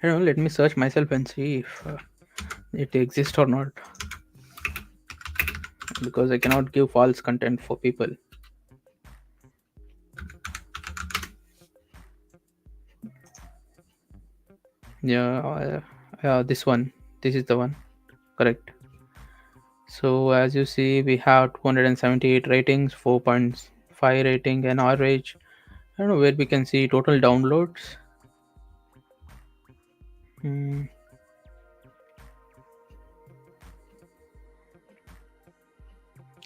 I don't know, let me search myself and see if it exists or not, because I cannot give false content for people. Yeah, this one. This is the one. Correct. So as you see, we have 278 ratings, 4.5 rating, and average. I don't know where we can see total downloads. Hmm.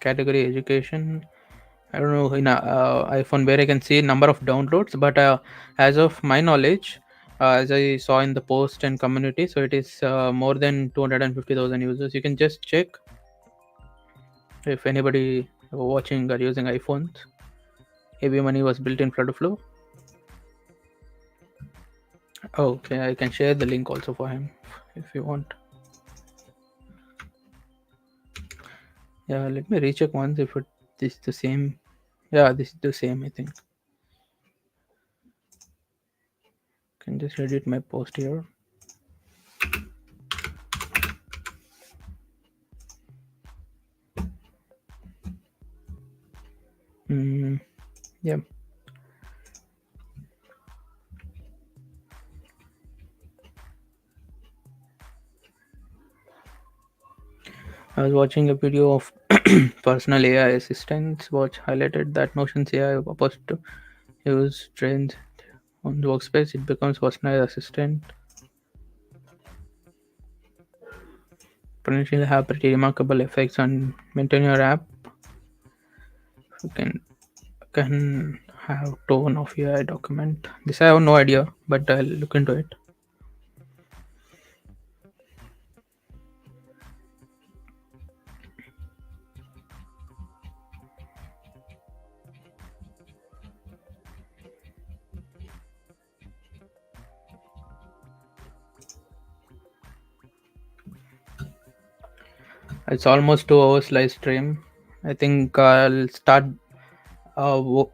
Category education. I don't know in iPhone where I can see number of downloads, but as of my knowledge, as I saw in the post and community, so it is more than 250,000 users. You can just check if anybody watching or using iPhones. AB Money was built in FlutterFlow. Oh, okay, I can share the link also for him if you want. Yeah, let me recheck once if it is the same. Yeah, this is the same, I think. Can just edit my post here. Yeah. I was watching a video of personal AI assistants, which highlighted that Notion's AI opposed to use trains on the workspace. It becomes personal assistant. Potentially have pretty remarkable effects on maintaining your app. You can have tone of AI document. This I have no idea, but I'll look into it. It's almost 2 hours live stream. I think I'll start uh, wo-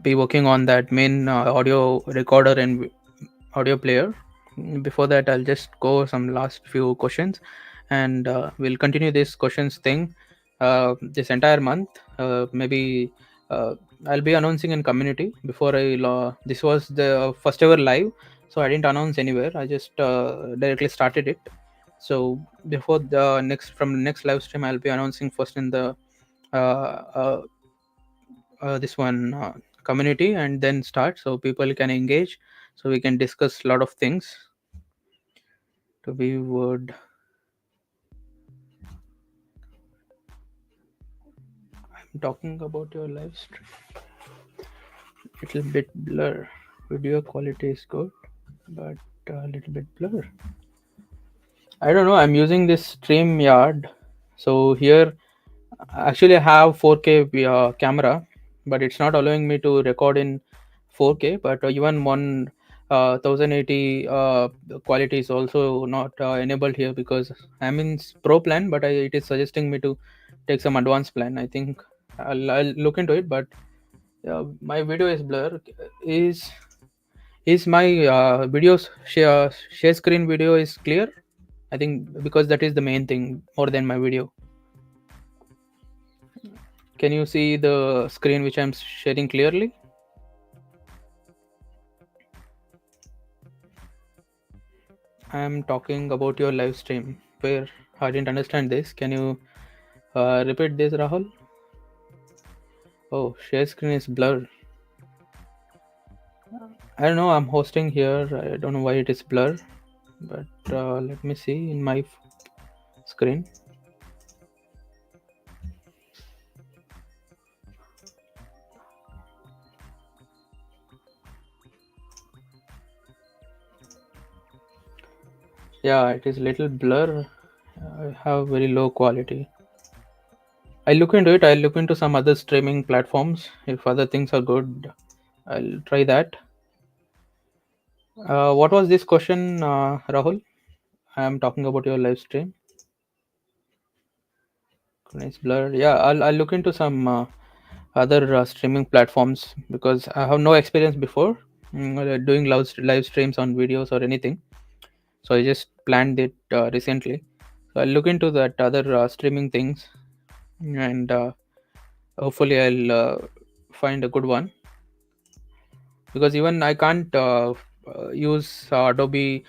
be working on that main audio recorder and audio player. Before that, I'll just go some last few questions, and we'll continue this questions thing this entire month. Maybe I'll be announcing in community before this was the first ever live, so I didn't announce anywhere. I just directly started it. So before the next from the next live stream, I'll be announcing first in the uh, uh, this one community, and then start so people can engage, so we can discuss a lot of things. To be word, I'm talking about your live stream. Little bit blur. Video quality is good, but a little bit blur. I don't know. I'm using this StreamYard. So here, actually, I have 4K camera, but it's not allowing me to record in 4K. But even 1080 quality is also not enabled here because I'm in Pro plan, but it is suggesting me to take some advanced plan. I think I'll look into it, but my video is blur. Is my videos share screen video is clear? I think because that is the main thing more than my video. Can you see the screen which I'm sharing clearly? I'm talking about your live stream where I didn't understand this. Can you repeat this, Rahul? Oh, share screen is blur. I don't know. I'm hosting here. I don't know why it is blur, but let me see in my screen. Yeah, it is little blur. I have very low quality. I'll look into it. I'll look into some other streaming platforms. If other things are good, I'll try that. What was this question, Rahul? I am talking about your live stream. Nice blur. Yeah, I'll look into some other streaming platforms because I have no experience before doing live streams on videos or anything. So I just planned it recently. So I'll look into that other streaming things, and hopefully I'll find a good one, because even I can't use Adobe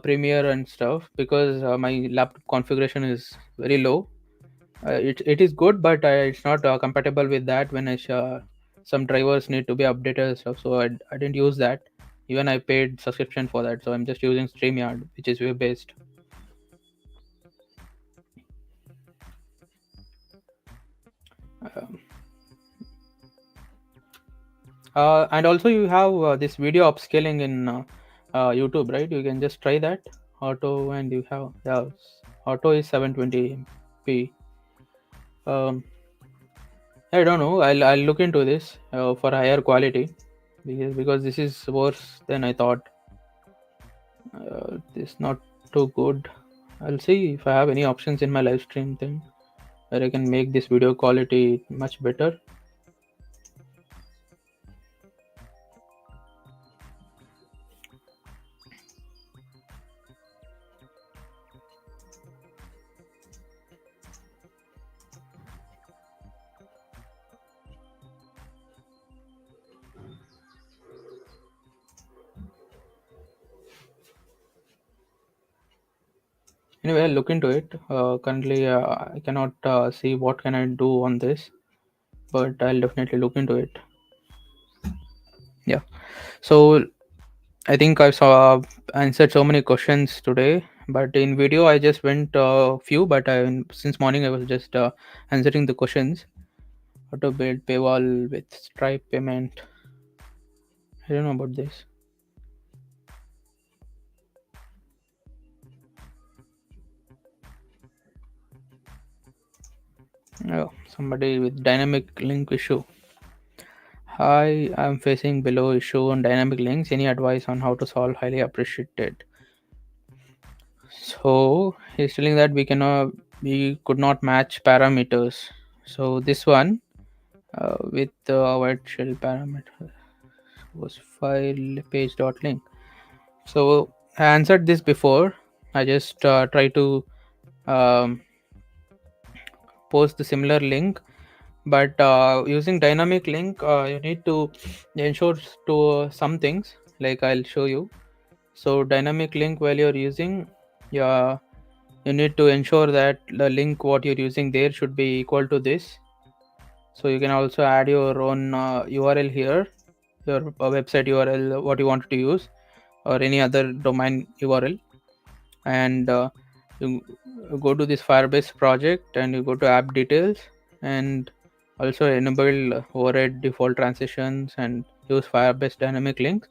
Premiere and stuff because my laptop configuration is very low. It is good, but it's not compatible with that. When some drivers need to be updated and stuff, so I didn't use that. Even I paid subscription for that, so I'm just using StreamYard, which is web based. And also you have this video upscaling in YouTube, right? You can just try that auto, and you have, yeah, auto is 720p. I don't know. I'll look into this for higher quality, because this is worse than I thought. This not too good. I'll see if I have any options in my live stream thing where I can make this video quality much better. Anyway, I'll look into it. Currently, I cannot see what can I do on this, but I'll definitely look into it. Yeah. So I think I saw answered so many questions today, but in video I just went few. But since morning I was just answering the questions. How to build paywall with Stripe payment? I don't know about this. Oh, somebody with dynamic link issue. Hi, I'm facing below issue on dynamic links. Any advice on how to solve? Highly appreciated. So he's telling that we could not match parameters. So this one with the white shell parameter was file page dot link. So I answered this before. I just try to um, post the similar link, but using dynamic link you need to ensure to some things, like I'll show you. So dynamic link, while you're using, yeah, you need to ensure that the link what you're using there should be equal to this. So you can also add your own url here, your website url what you wanted to use, or any other domain url. And you go to this Firebase project and you go to app details, and also enable override default transitions and use Firebase dynamic links.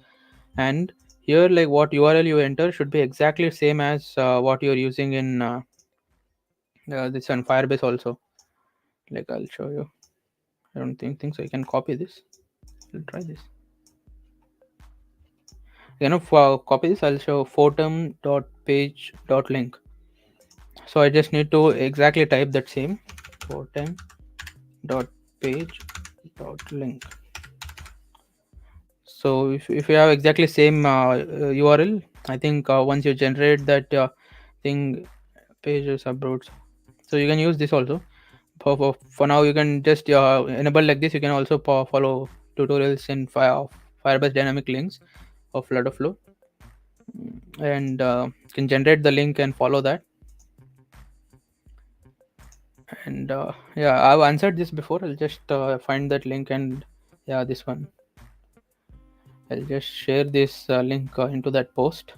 And here, like, what url you enter should be exactly same as what you're using in this on Firebase also. Like, I'll show you. I don't think so. You can copy this. I'll try this. For copy this, I'll show photom.page.link. So I just need to exactly type that same photom.page.link. So if you have exactly same URL, I think once you generate that thing, page is uploads. So you can use this also. For now, you can just enable like this. You can also follow tutorials in Firebase dynamic links of FlutterFlow, and can generate the link and follow that. And yeah, I've answered this before. I'll just find that link, and yeah, this one. I'll just share this link into that post.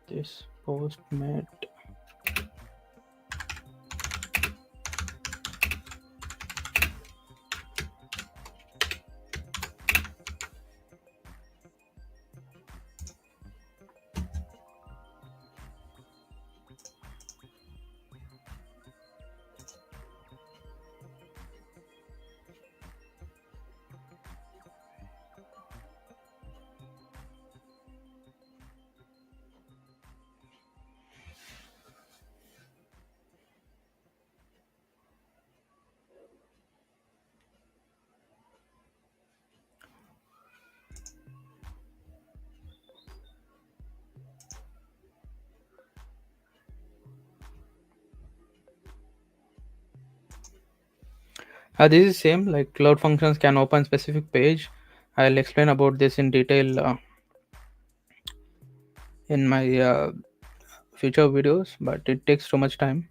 This post made. This is same, like cloud functions can open specific page. I'll explain about this in detail in my future videos, but it takes too much time.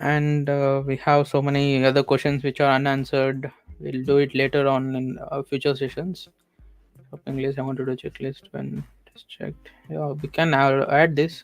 And we have so many other questions which are unanswered. We'll do it later on in future sessions. Shopping list, I want to do checklist when it's checked. Yeah, we can add this.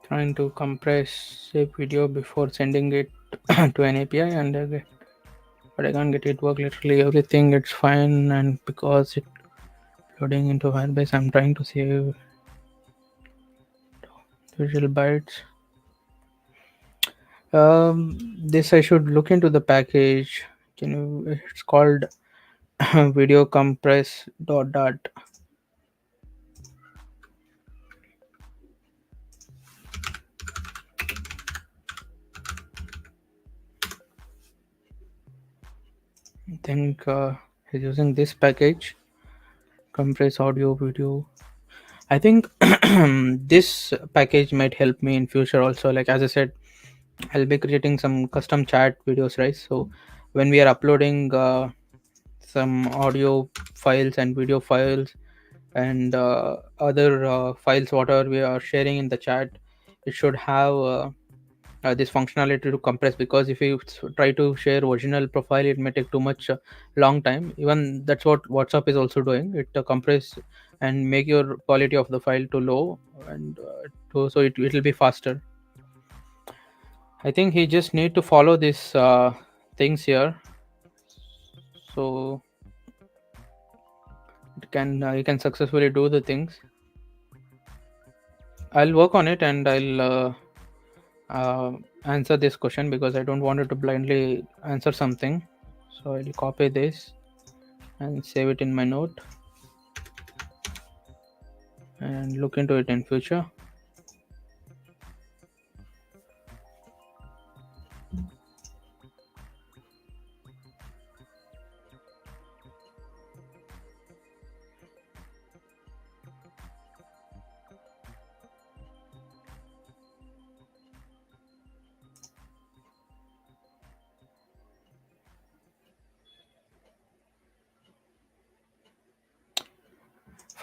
Trying to compress a video before sending it to an API, and but I can't get it work. Literally everything it's fine, and because it loading into Firebase, I'm trying to save visual bytes. This I should look into the package. Can you? It's called video compress dot. I think he's using this package, compress audio video. I think this package might help me in future also. Like as I said, I'll be creating some custom chat videos, right? So when we are uploading some audio files and video files and other files, whatever we are sharing in the chat, it should have this functionality to compress, because if you try to share original profile, it may take too much long time. Even that's what WhatsApp is also doing. It compress and make your quality of the file too low, and so it will be faster. I think he just need to follow these things here, so it can he can successfully do the things. I'll work on it, and I'll answer this question, because I don't want it to blindly answer something. So I'll copy this and save it in my note and look into it in future.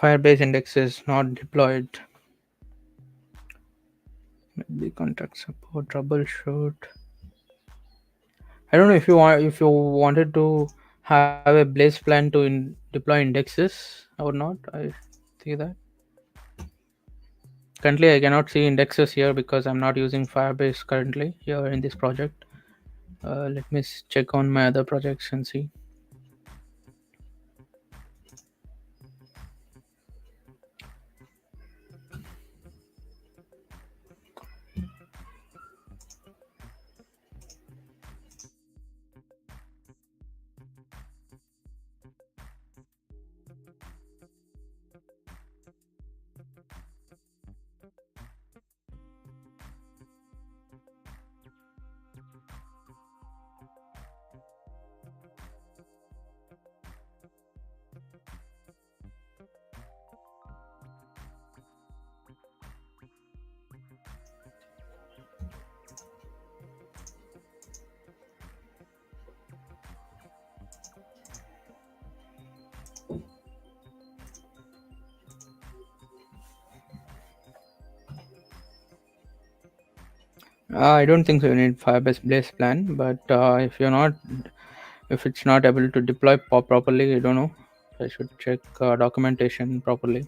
Firebase index is not deployed. Maybe contact support, troubleshoot. I don't know if you wanted to have a Blaze plan to deploy indexes or not. I see that currently I cannot see indexes here because I'm not using Firebase currently here in this project. Let me check on my other projects and see. I don't think so. You need Firebase Blaze plan, but if it's not able to deploy pop properly, I don't know. I should check documentation properly.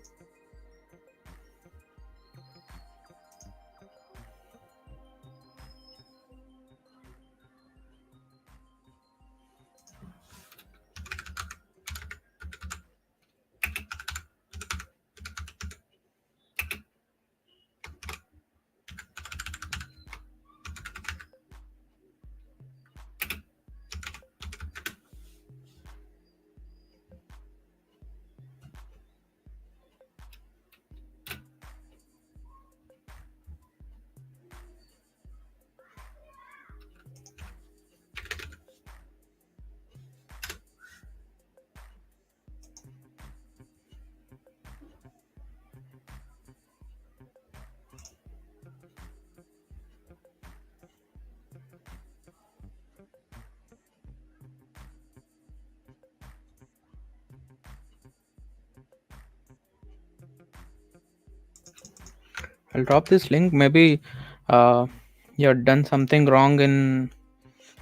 I'll drop this link. Maybe uh, you've done something wrong in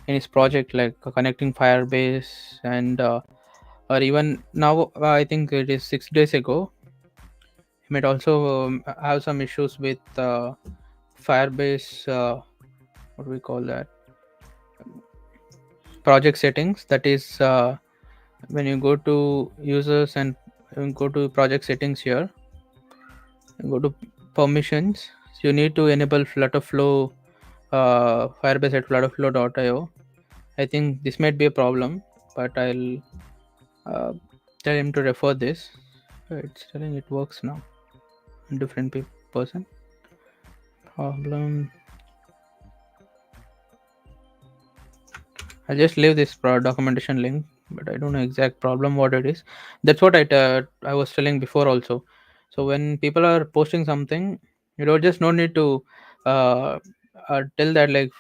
his project, like connecting Firebase, and or even now. I think it is 6 days ago. He might also have some issues with Firebase, what do we call that, project settings. That is, when you go to users and go to project settings here, go to permissions. So you need to enable FlutterFlow, Firebase at flutterflow.io. I think this might be a problem, but I'll tell him to refer this. It's telling it works now. Different person. Problem. I'll just leave this documentation link, but I don't know exact problem what it is. That's what I was telling before also. So when people are posting something, you don't just no need to uh, tell that like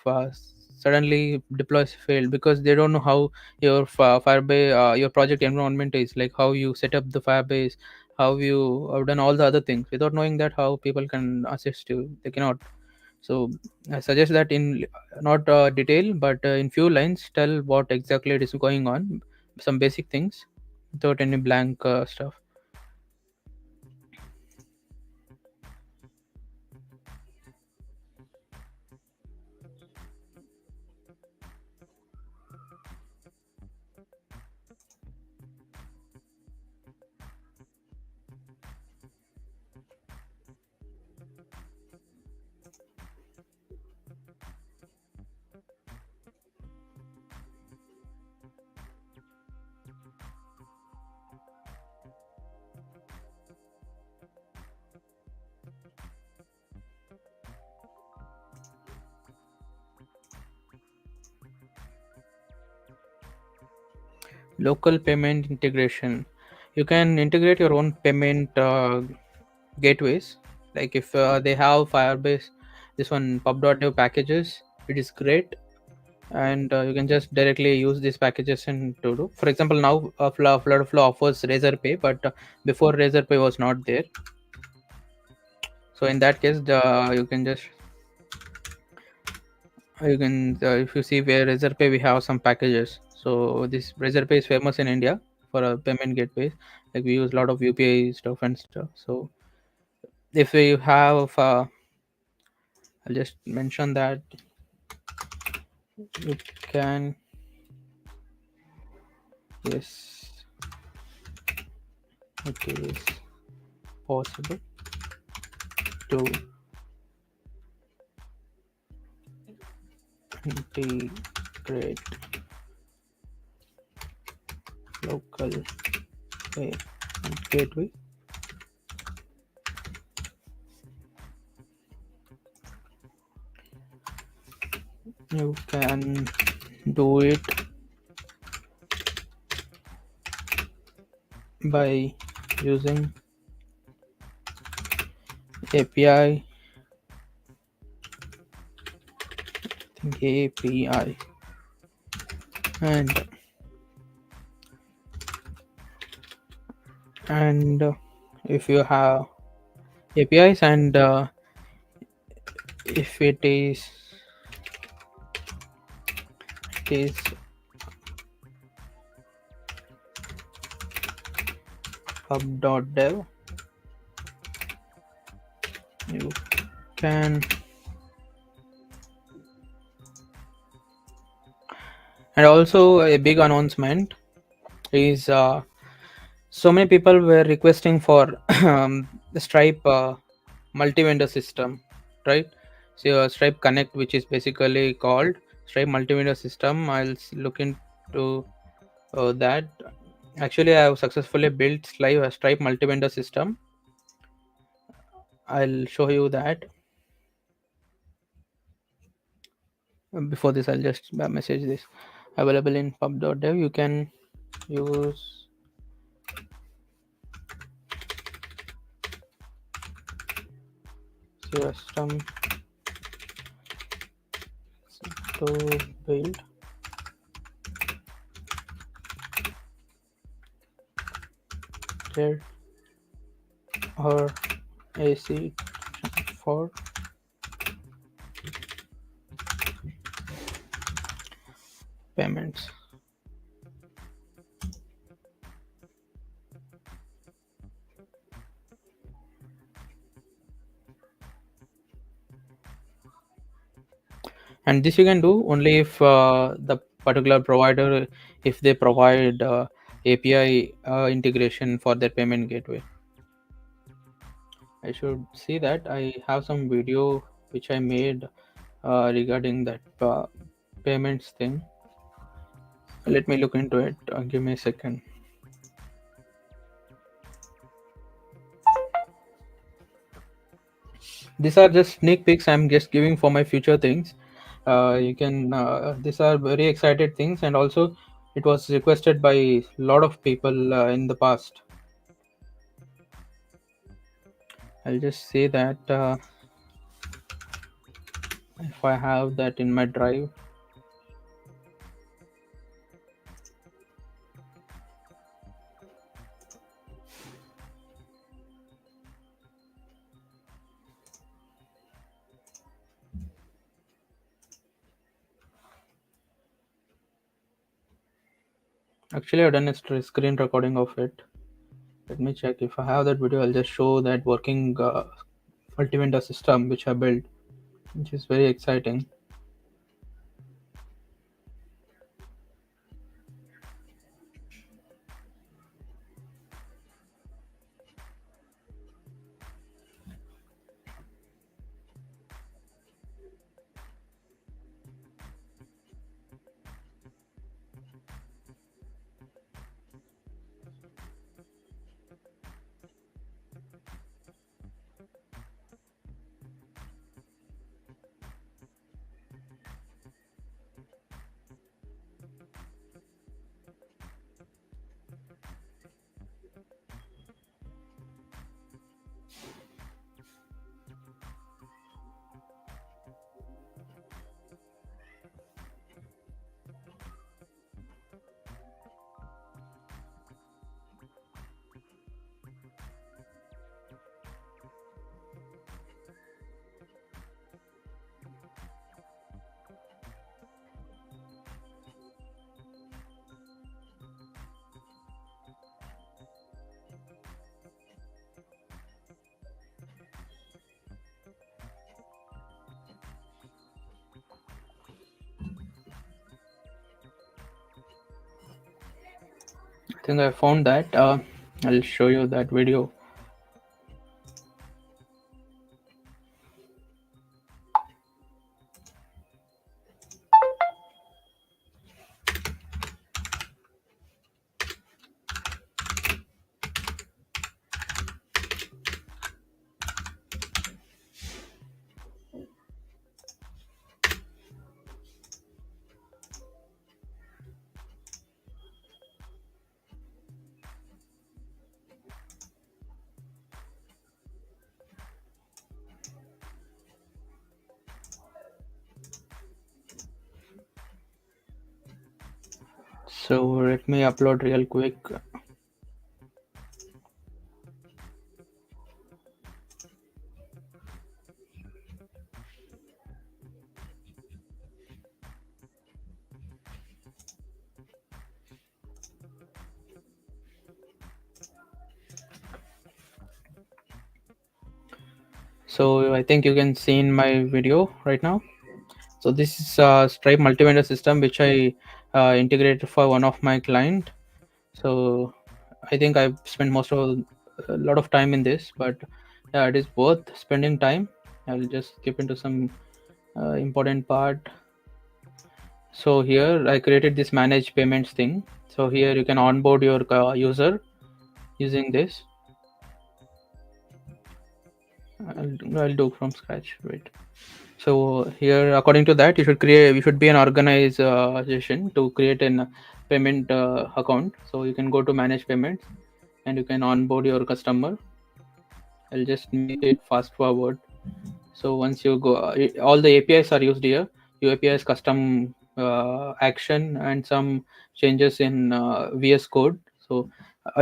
suddenly deploys failed, because they don't know how your Firebase, your project environment is, like how you set up the Firebase, how you have done all the other things. Without knowing that, how people can assist you, they cannot. So I suggest that in not detail, but in few lines, tell what exactly it is going on, some basic things, without any blank stuff. Local payment integration. You can integrate your own payment gateways. Like if they have Firebase, this one pub.dev packages, it is great, and you can just directly use these packages and to do. For example, now FlutterFlow offers Razorpay, but before Razorpay was not there. So in that case, you can just you can if you see where Razorpay, we have some packages. So this Razorpay is famous in India for a payment gateway. Like we use a lot of UPI stuff and stuff. So if we have, I'll just mention that you can, yes, it is possible to integrate local payment gateway. You can do it by using API. API, and if you have APIs, and if it is pub.dev, you can. And also a big announcement is, so many people were requesting for the Stripe multi-vendor system, right? So Stripe Connect, which is basically called Stripe multi-vendor system. I'll look into that. Actually, I have successfully built Stripe multi-vendor system. I'll show you that. Before this, I'll just message this. Available in pub.dev. You can use system to build there or AC for payments. And this you can do only if the particular provider, if they provide API integration for their payment gateway. I should see that I have some video which I made regarding that payments thing. Let me look into it. Give me a second. These are just sneak peeks I'm just giving for my future things. You can these are very excited things, and also it was requested by a lot of people in the past. I'll just say that if I have that in my drive. Actually, I've done a screen recording of it. Let me check if I have that video. I'll just show that working multi-vendor system which I built, which is very exciting. I think I found that. I'll show you that video. So let me upload real quick. So I think you can see in my video right now. So this is Stripe multi-vendor system which I integrated for one of my client. So I think I've spent a lot of time in this, but yeah, it is worth spending time. I'll just skip into some important part. So here I created this manage payments thing. So here you can onboard your user using this. I'll do from scratch. Wait. So here, according to that, you should be an organization to create an payment account. So you can go to manage payments and you can onboard your customer. I'll just make it fast forward. So once you go, all the APIs are used here. Your APIs custom action and some changes in VS Code. So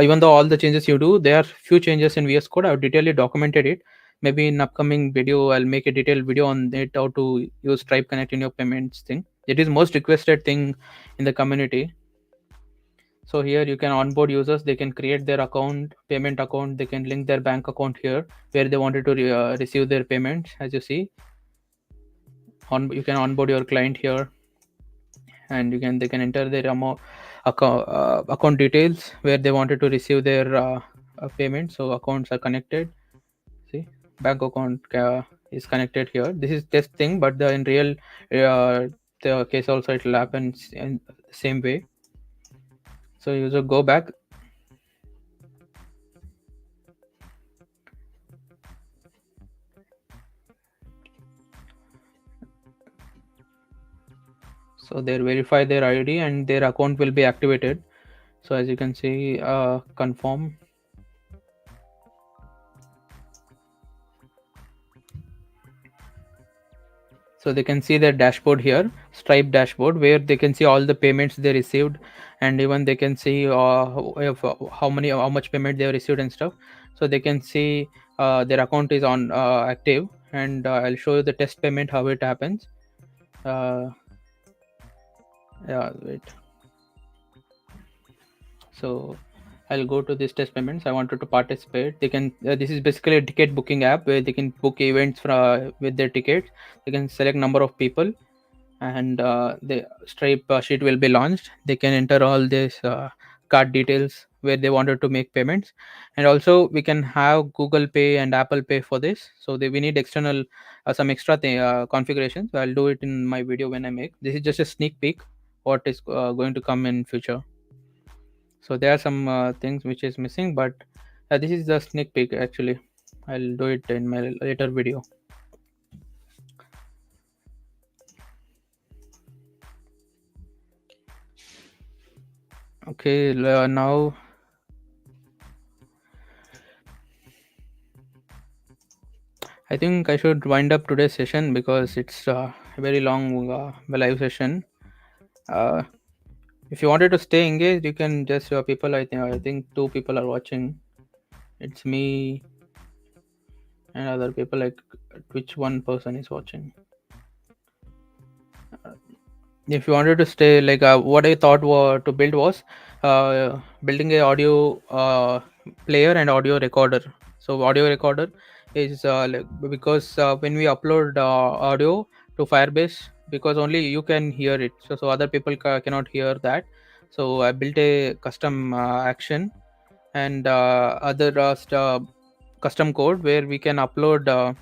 even though all the changes you do, there are few changes in VS Code. I've detailedly documented it. Maybe in upcoming video, I'll make a detailed video on it, how to use Stripe Connect in your payments thing. It is most requested thing in the community. So here you can onboard users. They can create their account, payment account. They can link their bank account here where they wanted to receive their payments, as you see. on you can onboard your client here, and they can enter their account details where they wanted to receive their payment. So accounts are connected. See, bank account is connected here. This is test thing, but in real the case also it will happen in the same way. So you just go back. So they verify their ID and their account will be activated. So as you can see, confirm. So they can see their dashboard here, Stripe dashboard, where they can see all the payments they received, and even they can see how much payment they have received and stuff. So they can see their account is on active, and I'll show you the test payment how it happens. Yeah, wait. So I'll go to this test payments. I wanted to participate. They can. This is basically a ticket booking app where they can book events with their tickets. They can select number of people, and the Stripe sheet will be launched. They can enter all this card details where they wanted to make payments, and also we can have Google Pay and Apple Pay for this. So we need external some extra configurations. So I'll do it in my video when I make. This is just a sneak peek what is going to come in future. So there are some things which is missing, but this is the sneak peek actually. I'll do it in my later video. Okay, now I think I should wind up today's session because it's a very long live session. Uh, if you wanted to stay engaged, you can just people. I think two people are watching. It's me and other people. Like which one person is watching? If you wanted to stay, like what I thought to build was building a audio player and audio recorder. So audio recorder is because when we upload audio to Firebase, because only you can hear it, so other people cannot hear that. So I built a custom action and custom code where we can upload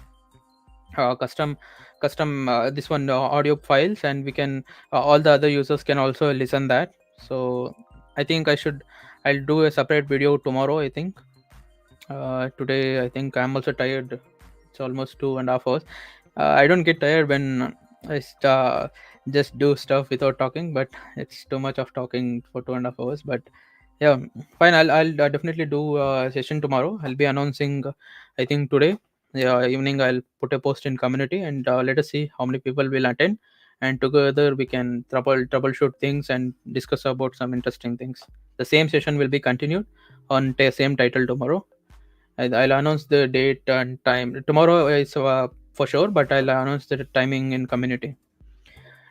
custom this one audio files, and we can all the other users can also listen that. So I think I'll do a separate video tomorrow. I think today I think I'm also tired. It's almost 2.5 hours. I don't get tired when just do stuff without talking, but it's too much of talking for 2.5 hours. But yeah, fine. I'll definitely do a session tomorrow. I'll be announcing. I think today, yeah, evening I'll put a post in community, and let us see how many people will attend, and together we can troubleshoot things and discuss about some interesting things. The same session will be continued on same title tomorrow. I'll announce the date and time tomorrow is for sure, but I'll announce the timing in community.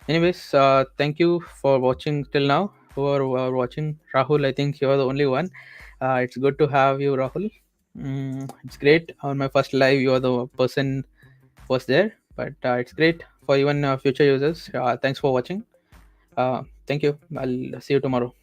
Anyways, thank you for watching till now. Who are watching? Rahul, I think you're the only one. It's good to have you, Rahul. It's great. On my first live, you're the person was there, but it's great for even future users. Thanks for watching. Thank you. I'll see you tomorrow.